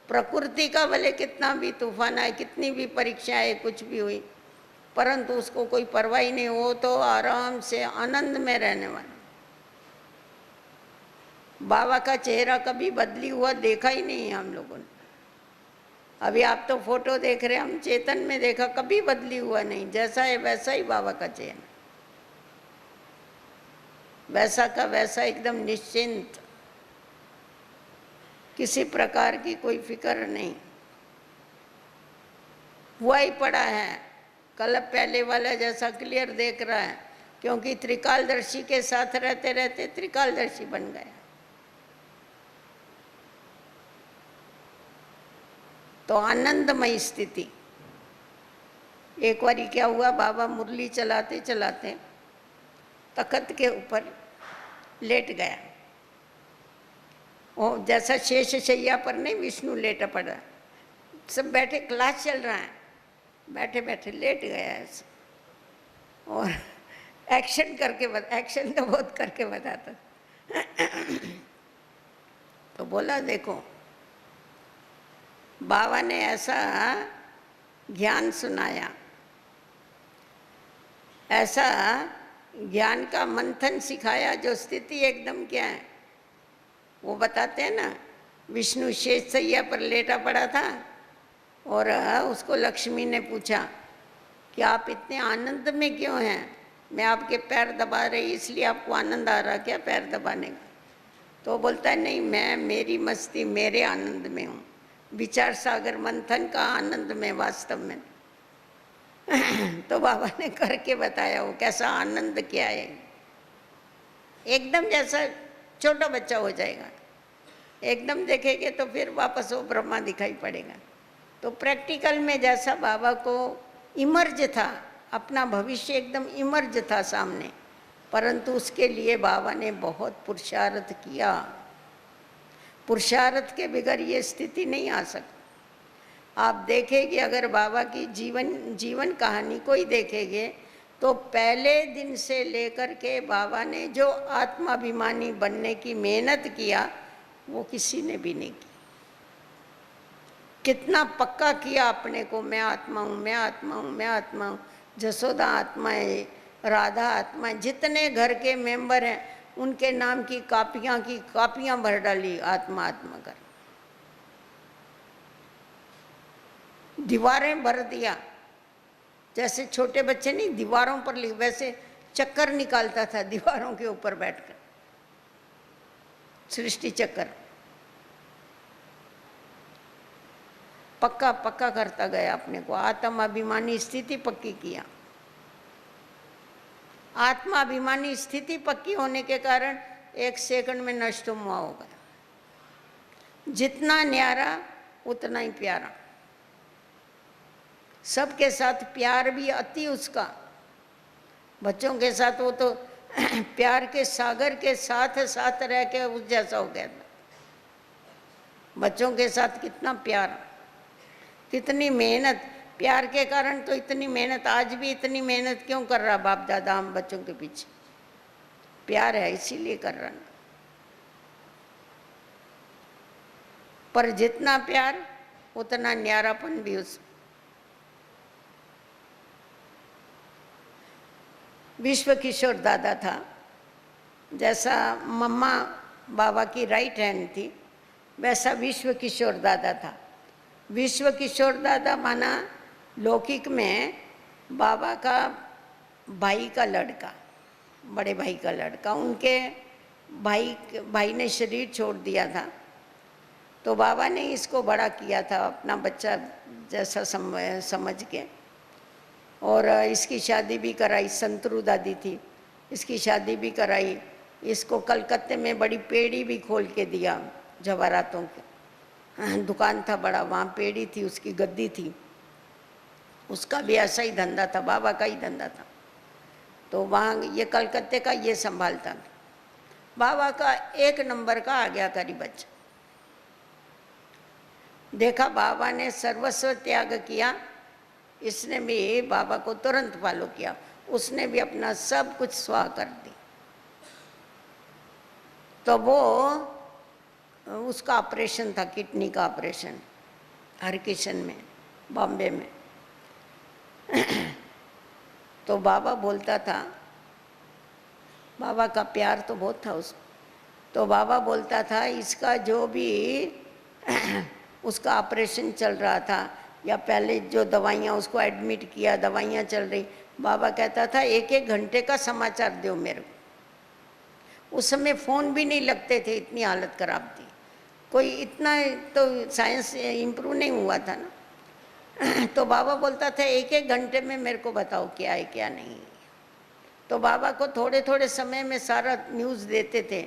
प्रकृति का भले कितना भी तूफान आए, कितनी भी परीक्षाएं कुछ भी हुई, परंतु उसको कोई परवाह ही नहीं, हो तो आराम से आनंद में रहने वाला। बाबा का चेहरा कभी बदली हुआ देखा ही नहीं है हम लोगों ने। अभी आप तो फोटो देख रहे हैं, हम चेतन में देखा, कभी बदली हुआ नहीं, जैसा है वैसा ही बाबा का चेहरा, वैसा का वैसा एकदम निश्चिंत, किसी प्रकार की कोई फिक्र नहीं, हुआ ही पड़ा है। कल पहले वाला जैसा क्लियर देख रहा है, क्योंकि त्रिकालदर्शी के साथ रहते रहते त्रिकालदर्शी बन गया। तो आनंदमय स्थिति। एक बारी क्या हुआ, बाबा मुरली चलाते चलाते तख्त के ऊपर लेट गया, वो जैसा शेष शैया पर नहीं, विष्णु लेटा पड़ा, सब बैठे, क्लास चल रहा है, बैठे बैठे लेट गया ऐसा, और एक्शन करके एक्शन तो बहुत करके बताता। तो बोला देखो बाबा ने ऐसा ज्ञान सुनाया, ऐसा ज्ञान का मंथन सिखाया, जो स्थिति एकदम क्या है वो बताते हैं ना। विष्णु शेष सैया पर लेटा पड़ा था और उसको लक्ष्मी ने पूछा कि आप इतने आनंद में क्यों हैं, मैं आपके पैर दबा रही इसलिए आपको आनंद आ रहा क्या पैर दबाने का। तो बोलता है नहीं, मैं मेरी मस्ती मेरे आनंद में हूँ, विचार सागर मंथन का आनंद में वास्तव में। तो बाबा ने करके बताया वो कैसा आनंद क्या है, एकदम जैसा छोटा बच्चा हो जाएगा, एकदम देखेंगे तो फिर वापस वो ब्रह्मा दिखाई पड़ेगा। तो प्रैक्टिकल में जैसा बाबा को इमर्ज था, अपना भविष्य एकदम इमर्ज था सामने, परंतु उसके लिए बाबा ने बहुत पुरुषार्थ किया। पुरुषार्थ के बगैर ये स्थिति नहीं आ सकती। आप देखेंगे, अगर बाबा की जीवन कहानी कोई देखेंगे तो पहले दिन से लेकर के बाबा ने जो आत्माभिमानी बनने की मेहनत किया वो किसी ने भी नहीं की। कितना पक्का किया अपने को, मैं आत्मा हूँ, मैं आत्मा हूँ, मैं आत्मा हूँ। जसोदा आत्मा है, राधा आत्मा है, जितने घर के मेंबर हैं उनके नाम की कापियाँ भर डाली आत्मा आत्मा कर, दीवारें भर दिया। जैसे छोटे बच्चे नहीं दीवारों पर लिख, वैसे चक्कर निकालता था दीवारों के ऊपर बैठकर, सृष्टि चक्कर पक्का पक्का करता गया अपने को। आत्माभिमानी स्थिति पक्की किया। आत्माभिमानी स्थिति पक्की होने के कारण 1 सेकंड में नष्ट हुआ हो गया। जितना न्यारा उतना ही प्यारा, सबके साथ प्यार भी अति उसका। बच्चों के साथ वो तो प्यार के सागर के साथ साथ रह के उस जैसा हो गया था। बच्चों के साथ कितना प्यार, कितनी मेहनत, प्यार के कारण तो इतनी मेहनत। आज भी इतनी मेहनत क्यों कर रहा बाप दादा हम बच्चों के पीछे? प्यार है इसीलिए कर रहा ना। पर जितना प्यार उतना न्यारापन भी उस। विश्व किशोर दादा था, जैसा मम्मा बाबा की राइट हैंड थी वैसा विश्व किशोर दादा था। विश्व किशोर दादा माना लौकिक में बाबा का भाई का लड़का, बड़े भाई का लड़का। उनके भाई ने शरीर छोड़ दिया था तो बाबा ने इसको बड़ा किया था अपना बच्चा जैसा समझ के, और इसकी शादी भी कराई। संतरू दादी थी, इसकी शादी भी कराई। इसको कलकत्ते में बड़ी पेड़ी भी खोल के दिया, जवाहरातों की दुकान था बड़ा, वहाँ पेड़ी थी, उसकी गद्दी थी। उसका भी ऐसा ही धंधा था, बाबा का ही धंधा था। तो वहाँ ये कलकत्ते का ये संभालता था। बाबा का 1 नंबर का आ गया करीब बच्चा। देखा बाबा ने सर्वस्व त्याग किया, इसने भी बाबा को तुरंत फॉलो किया। उसने भी अपना सब कुछ स्वाह कर दी। तो वो उसका ऑपरेशन था, किडनी का ऑपरेशन, हरकिशन में, बॉम्बे में। तो बाबा बोलता था, बाबा का प्यार तो बहुत था उसको। तो बाबा बोलता था इसका जो भी उसका ऑपरेशन चल रहा था या पहले जो दवाइयाँ उसको एडमिट किया, दवाइयाँ चल रही, बाबा कहता था 1-1 घंटे का समाचार दो मेरे को। उस समय फ़ोन भी नहीं लगते थे, इतनी हालत खराब थी। कोई इतना तो साइंस इम्प्रूव नहीं हुआ था ना। तो बाबा बोलता था 1-1 घंटे में मेरे को बताओ क्या है क्या नहीं। तो बाबा को थोड़े थोड़े समय में सारा न्यूज़ देते थे,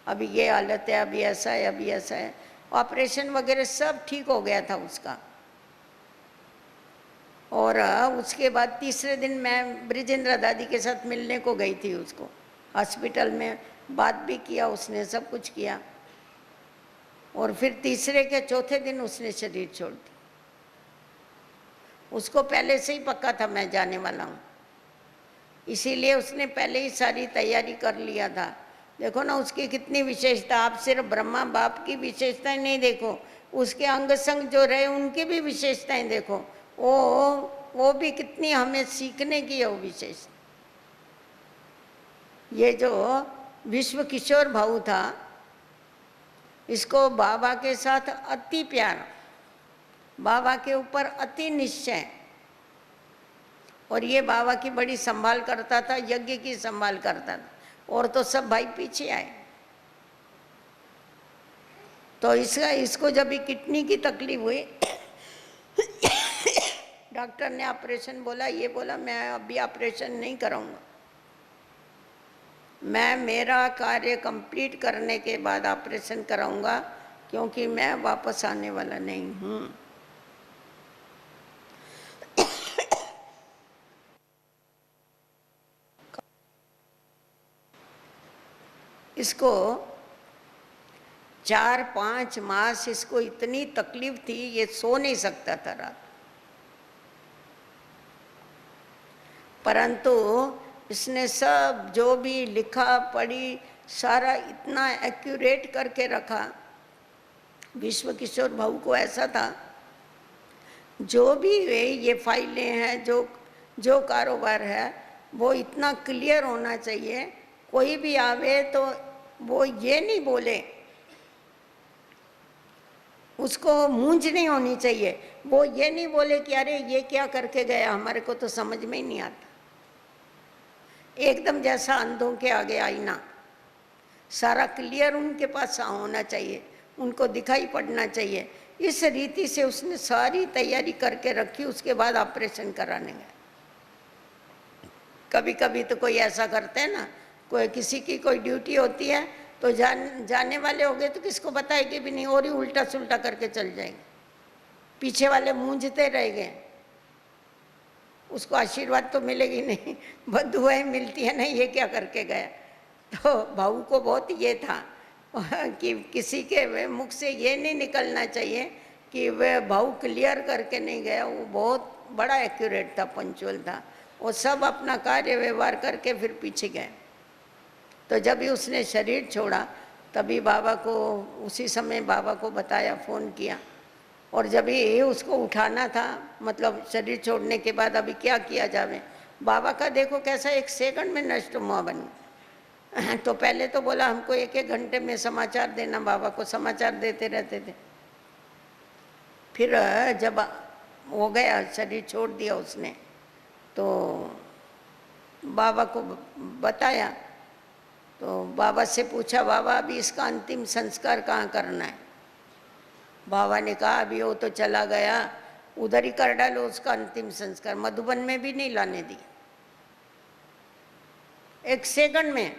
अभी ये हालत है, अभी ऐसा है, अभी ऐसा है। ऑपरेशन वगैरह सब ठीक हो गया था उसका। और उसके बाद तीसरे दिन मैं ब्रिजेंद्र दादी के साथ मिलने को गई थी उसको हॉस्पिटल में, बात भी किया उसने, सब कुछ किया। और फिर तीसरे के चौथे दिन उसने शरीर छोड़ दिया। उसको पहले से ही पक्का था मैं जाने वाला हूँ, इसीलिए उसने पहले ही सारी तैयारी कर लिया था। देखो ना उसकी कितनी विशेषता। आप सिर्फ ब्रह्मा बाप की विशेषताएं नहीं देखो, उसके अंग संग जो रहे उनकी भी विशेषताएं देखो। वो भी कितनी हमें सीखने की है वो विशेषता। ये जो विश्व किशोर भाऊ था, इसको बाबा के साथ अति प्यार, बाबा के ऊपर अति निश्चय। और ये बाबा की बड़ी संभाल करता था, यज्ञ की संभाल करता था। और तो सब भाई पीछे आए। तो इसको जब किडनी की तकलीफ हुई, डॉक्टर ने ऑपरेशन बोला, ये बोला मैं अभी ऑपरेशन नहीं कराऊंगा, मैं मेरा कार्य कंप्लीट करने के बाद ऑपरेशन कराऊंगा, क्योंकि मैं वापस आने वाला नहीं हूँ। इसको 4-5 मास इसको इतनी तकलीफ थी, ये सो नहीं सकता था रात। परंतु इसने सब जो भी लिखा पढ़ी सारा इतना एक्यूरेट करके रखा। विश्व किशोर भाऊ को ऐसा था, जो भी ये फाइलें हैं, जो कारोबार है, वो इतना क्लियर होना चाहिए। कोई भी आवे तो वो ये नहीं बोले, उसको मूंझ नहीं होनी चाहिए। वो ये नहीं बोले कि अरे ये क्या करके गया, हमारे को तो समझ में ही नहीं आता। एकदम जैसा अंधों के आगे आईना, सारा क्लियर उनके पास होना चाहिए, उनको दिखाई पड़ना चाहिए। इस रीति से उसने सारी तैयारी करके रखी। उसके बाद ऑपरेशन कराने गए। कभी कभी तो कोई ऐसा करते हैं ना, कोई किसी की कोई ड्यूटी होती है तो जाने वाले हो गए तो किसको बताएंगे भी नहीं, और ही उल्टा सुल्टा करके चल जाएंगे। पीछे वाले मूंझते रह गए, उसको आशीर्वाद तो मिलेगी नहीं, बददुआएं मिलती है नहीं, ये क्या करके गया। तो भाऊ को बहुत ये था कि किसी के मुख से ये नहीं निकलना चाहिए कि वह भाऊ क्लियर करके नहीं गया। वो बहुत बड़ा एक्यूरेट था, पंचुअल था। वो सब अपना कार्य व्यवहार करके फिर पीछे गए। तो जब भी उसने शरीर छोड़ा तभी बाबा को, उसी समय बाबा को बताया, फ़ोन किया। और जब ये उसको उठाना था, मतलब शरीर छोड़ने के बाद अभी क्या किया जावे, बाबा का देखो कैसा 1 सेकंड में नष्ट मुआ बन गया। तो पहले तो बोला हमको 1-1 घंटे में समाचार देना, बाबा को समाचार देते रहते थे। फिर जब हो गया, शरीर छोड़ दिया उसने, तो बाबा को बताया। तो बाबा से पूछा, बाबा अभी इसका अंतिम संस्कार कहाँ करना है? बाबा ने कहा अभी वो तो चला गया, उधर ही कर डालो उसका अंतिम संस्कार। मधुबन में भी नहीं लाने दी। 1 सेकंड में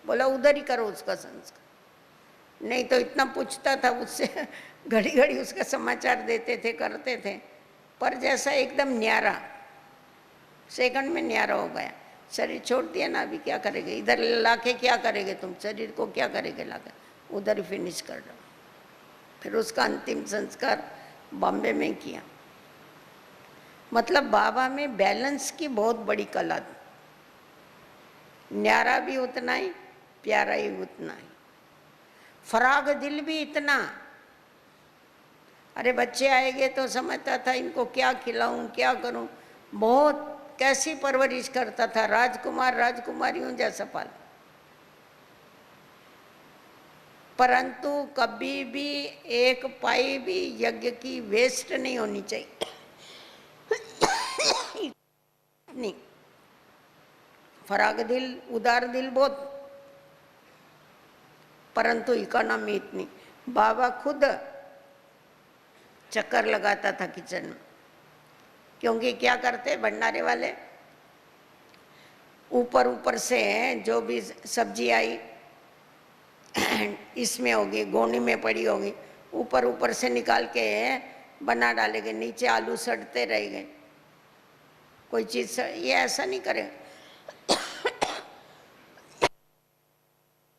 बोला उधर ही करो उसका संस्कार। नहीं तो इतना पूछता था उससे, घड़ी घड़ी उसका समाचार देते थे, करते थे। पर जैसा एकदम न्यारा, सेकंड में न्यारा हो गया। शरीर छोड़ दिया ना, अभी क्या करेंगे, इधर लाके क्या करेंगे तुम, शरीर को क्या करेंगे लाके, उधर ही फिनिश कर दो। फिर उसका अंतिम संस्कार बॉम्बे में किया। मतलब बाबा में बैलेंस की बहुत बड़ी कला थी। न्यारा भी उतना ही, प्यारा ही उतना ही, फराग दिल भी इतना। अरे बच्चे आएंगे तो समझता था इनको क्या खिलाऊं, क्या करूं, बहुत कैसी परवरिश करता था। राजकुमार राजकुमारियों जैसा पाल। परंतु कभी भी एक पाई भी यज्ञ की वेस्ट नहीं होनी चाहिए। नहीं, फराग दिल, उदार दिल बहुत, परंतु इकोनॉमी इतनी। बाबा खुद चक्कर लगाता था किचन में, क्योंकि क्या करते भंडारे वाले, ऊपर ऊपर से जो भी सब्जी आई इसमें होगी, गोनी में पड़ी होगी, ऊपर ऊपर से निकाल के बना डालेंगे, नीचे आलू सड़ते रहेंगे। कोई चीज़ ये ऐसा नहीं करेगा।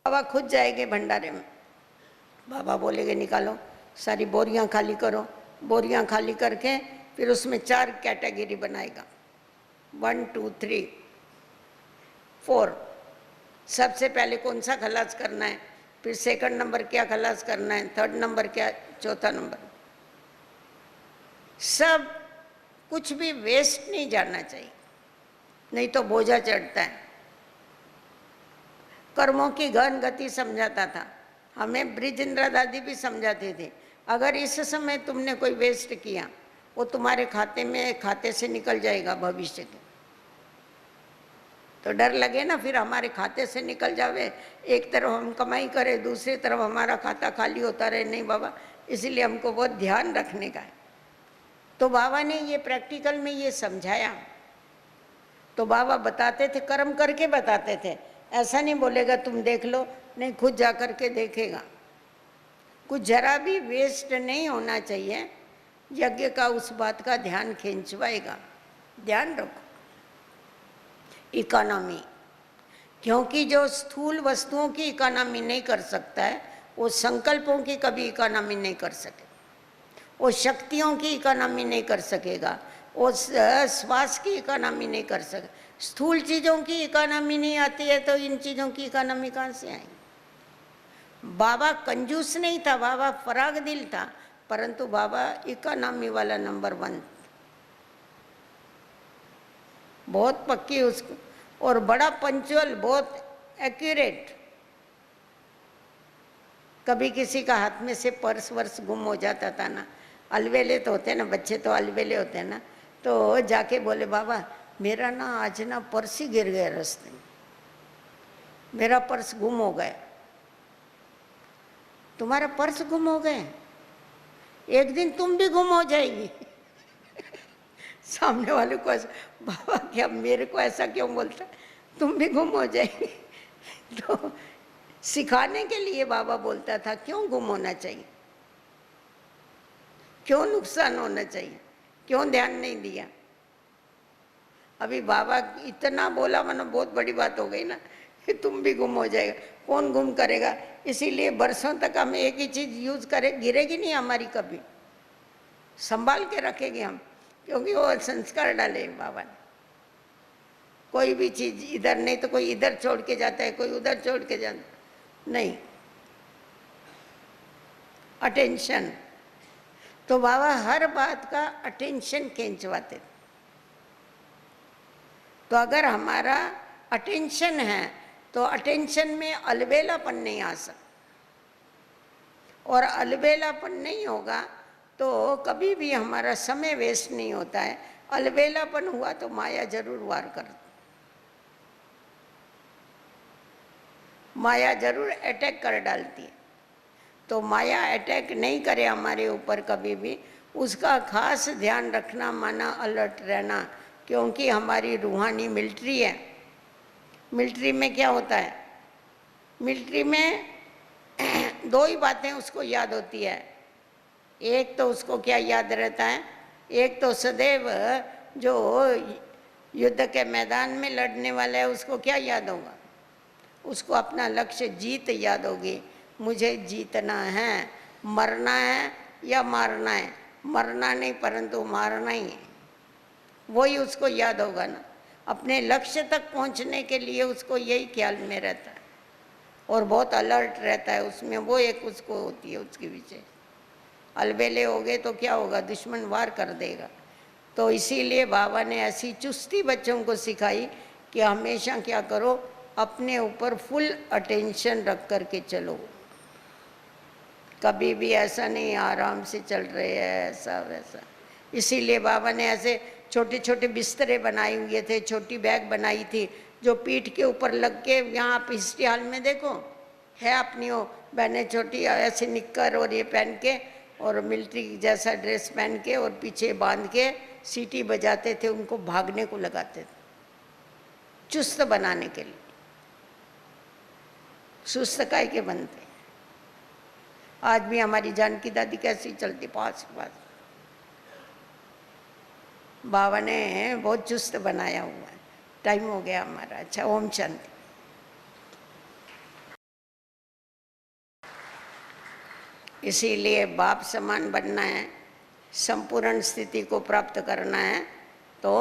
बाबा खुद जाएंगे भंडारे में, बाबा बोलेंगे निकालो, सारी बोरियां खाली करो। बोरियां खाली करके फिर उसमें 4 कैटेगरी बनाएगा, 1 2 3 4। सबसे पहले कौन सा खलास करना है, फिर सेकंड नंबर क्या खलास करना है, थर्ड नंबर क्या, चौथा नंबर। सब कुछ भी वेस्ट नहीं जाना चाहिए, नहीं तो बोझा चढ़ता है। कर्मों की गहन गति समझाता था हमें। ब्रिजेंद्र दादी भी समझाते थे, अगर इस समय तुमने कोई वेस्ट किया वो तुम्हारे खाते में, खाते से निकल जाएगा भविष्य के। तो डर लगे ना, फिर हमारे खाते से निकल जावे, एक तरफ हम कमाई करें, दूसरी तरफ हमारा खाता खाली होता रहे। नहीं बाबा, इसलिए हमको बहुत ध्यान रखने का है। तो बाबा ने ये प्रैक्टिकल में ये समझाया। तो बाबा बताते थे, कर्म करके बताते थे। ऐसा नहीं बोलेगा तुम देख लो, नहीं, खुद जा कर के देखेगा। कुछ जरा भी वेस्ट नहीं होना चाहिए। यज्ञ का उस बात का ध्यान खींचवाएगा। ध्यान रखो। इकोनॉमी, क्योंकि जो स्थूल वस्तुओं की इकोनॉमी नहीं कर सकता है, वो संकल्पों की कभी इकोनॉमी नहीं कर सके, वो शक्तियों की इकोनॉमी नहीं कर सकेगा, वो श्वास की इकोनॉमी नहीं कर सके। स्थूल चीज़ों की इकोनॉमी नहीं आती है तो इन चीज़ों की इकोनॉमी कहाँ से आएगी? बाबा कंजूस नहीं था, बाबा फराग दिल था, परंतु बाबा इकोनॉमी वाला नंबर 1, बहुत पक्की उसको, और बड़ा पंचुअल, बहुत एक्यूरेट। कभी किसी का हाथ में से पर्स वर्स गुम हो जाता था ना, अलवेले तो होते ना, बच्चे तो अलवेले होते हैं ना, तो जाके बोले बाबा मेरा ना आज ना पर्स ही गिर गया रास्ते में, मेरा पर्स गुम हो गया। तुम्हारा पर्स गुम हो गए, एक दिन तुम भी गुम हो जाएगी। सामने वाले को ऐसा, बाबा क्या मेरे को ऐसा क्यों बोलता, तुम भी गुम हो जाएगी। तो सिखाने के लिए बाबा बोलता था, क्यों गुम होना चाहिए, क्यों नुकसान होना चाहिए, क्यों ध्यान नहीं दिया। अभी बाबा इतना बोला, मानो बहुत बड़ी बात हो गई ना, कि तुम भी गुम हो जाएगा, कौन गुम करेगा। इसीलिए बरसों तक हम एक ही चीज़ यूज़ करें, गिरेगी नहीं हमारी कभी, संभाल के रखेंगे हम, क्योंकि वो संस्कार डाले बाबा ने। कोई भी चीज़ इधर नहीं तो कोई इधर छोड़ के जाता है, कोई उधर छोड़ के जाता नहीं, अटेंशन। तो बाबा हर बात का अटेंशन खींचवाते थे। तो अगर हमारा अटेंशन है तो अटेंशन में अलबेलापन नहीं आ सकता, और अलबेलापन नहीं होगा तो कभी भी हमारा समय वेस्ट नहीं होता है। अलबेलापन हुआ तो माया जरूर वार करती, माया जरूर अटैक कर डालती है। तो माया अटैक नहीं करे हमारे ऊपर कभी भी, उसका खास ध्यान रखना, माना अलर्ट रहना, क्योंकि हमारी रूहानी मिलिट्री है। मिलिट्री में क्या होता है, मिलिट्री में दो ही बातें उसको याद होती है। एक तो उसको क्या याद रहता है, एक तो सदैव जो युद्ध के मैदान में लड़ने वाला है उसको क्या याद होगा, उसको अपना लक्ष्य जीत याद होगी। मुझे जीतना है, मरना है या मारना है, मरना नहीं परंतु मारना ही है, वही उसको याद होगा ना। अपने लक्ष्य तक पहुंचने के लिए उसको यही ख्याल में रहता है और बहुत अलर्ट रहता है उसमें, वो एक उसको होती है उसकी विजय। अलबेले हो गए तो क्या होगा, दुश्मन वार कर देगा। तो इसीलिए बाबा ने ऐसी चुस्ती बच्चों को सिखाई कि हमेशा क्या करो, अपने ऊपर फुल अटेंशन रख कर के चलो, कभी भी ऐसा नहीं आराम से चल रहे हैं ऐसा वैसा। इसीलिए बाबा ने ऐसे छोटे छोटे बिस्तरे बनाए हुए थे, छोटी बैग बनाई थी जो पीठ के ऊपर लग के, यहाँ आप हिस्ट्री हॉल में देखो है अपनी वो बहनें छोटी ऐसे निक्कर और ये पहन के और मिलिट्री जैसा ड्रेस पहन के और पीछे बांध के सीटी बजाते थे, उनको भागने को लगाते थे, चुस्त बनाने के लिए। सुस्त काय के बनते। आज भी हमारी जानकी दादी कैसी चलती, पास पास। बाबा ने बहुत चुस्त बनाया हुआ है। टाइम हो गया हमारा। अच्छा, ओम शांति। इसीलिए बाप समान बनना है, संपूर्ण स्थिति को प्राप्त करना है तो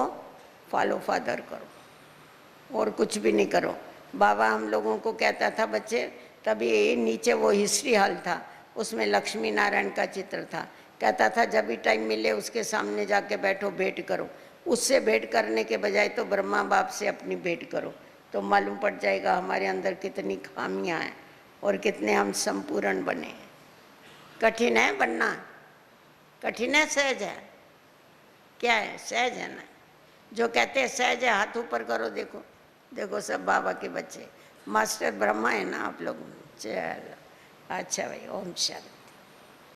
फॉलो फादर करो और कुछ भी नहीं करो। बाबा हम लोगों को कहता था बच्चे, तभी नीचे वो हिस्ट्री हॉल था, उसमें लक्ष्मी नारायण का चित्र था। कहता था जब भी टाइम मिले उसके सामने जाके बैठो, भेंट करो। उससे भेंट करने के बजाय तो ब्रह्मा बाप से अपनी भेंट करो, तो मालूम पड़ जाएगा हमारे अंदर कितनी खामियां हैं और कितने हम संपूर्ण बने हैं। कठिन है बनना, कठिन है सहज है? क्या है? सहज है ना। जो कहते हैं सहज है, हाथ ऊपर करो, देखो देखो सब बाबा के बच्चे। मास्टर ब्रह्मा है ना आप लोग। चलो अच्छा भाई, ओम शांति।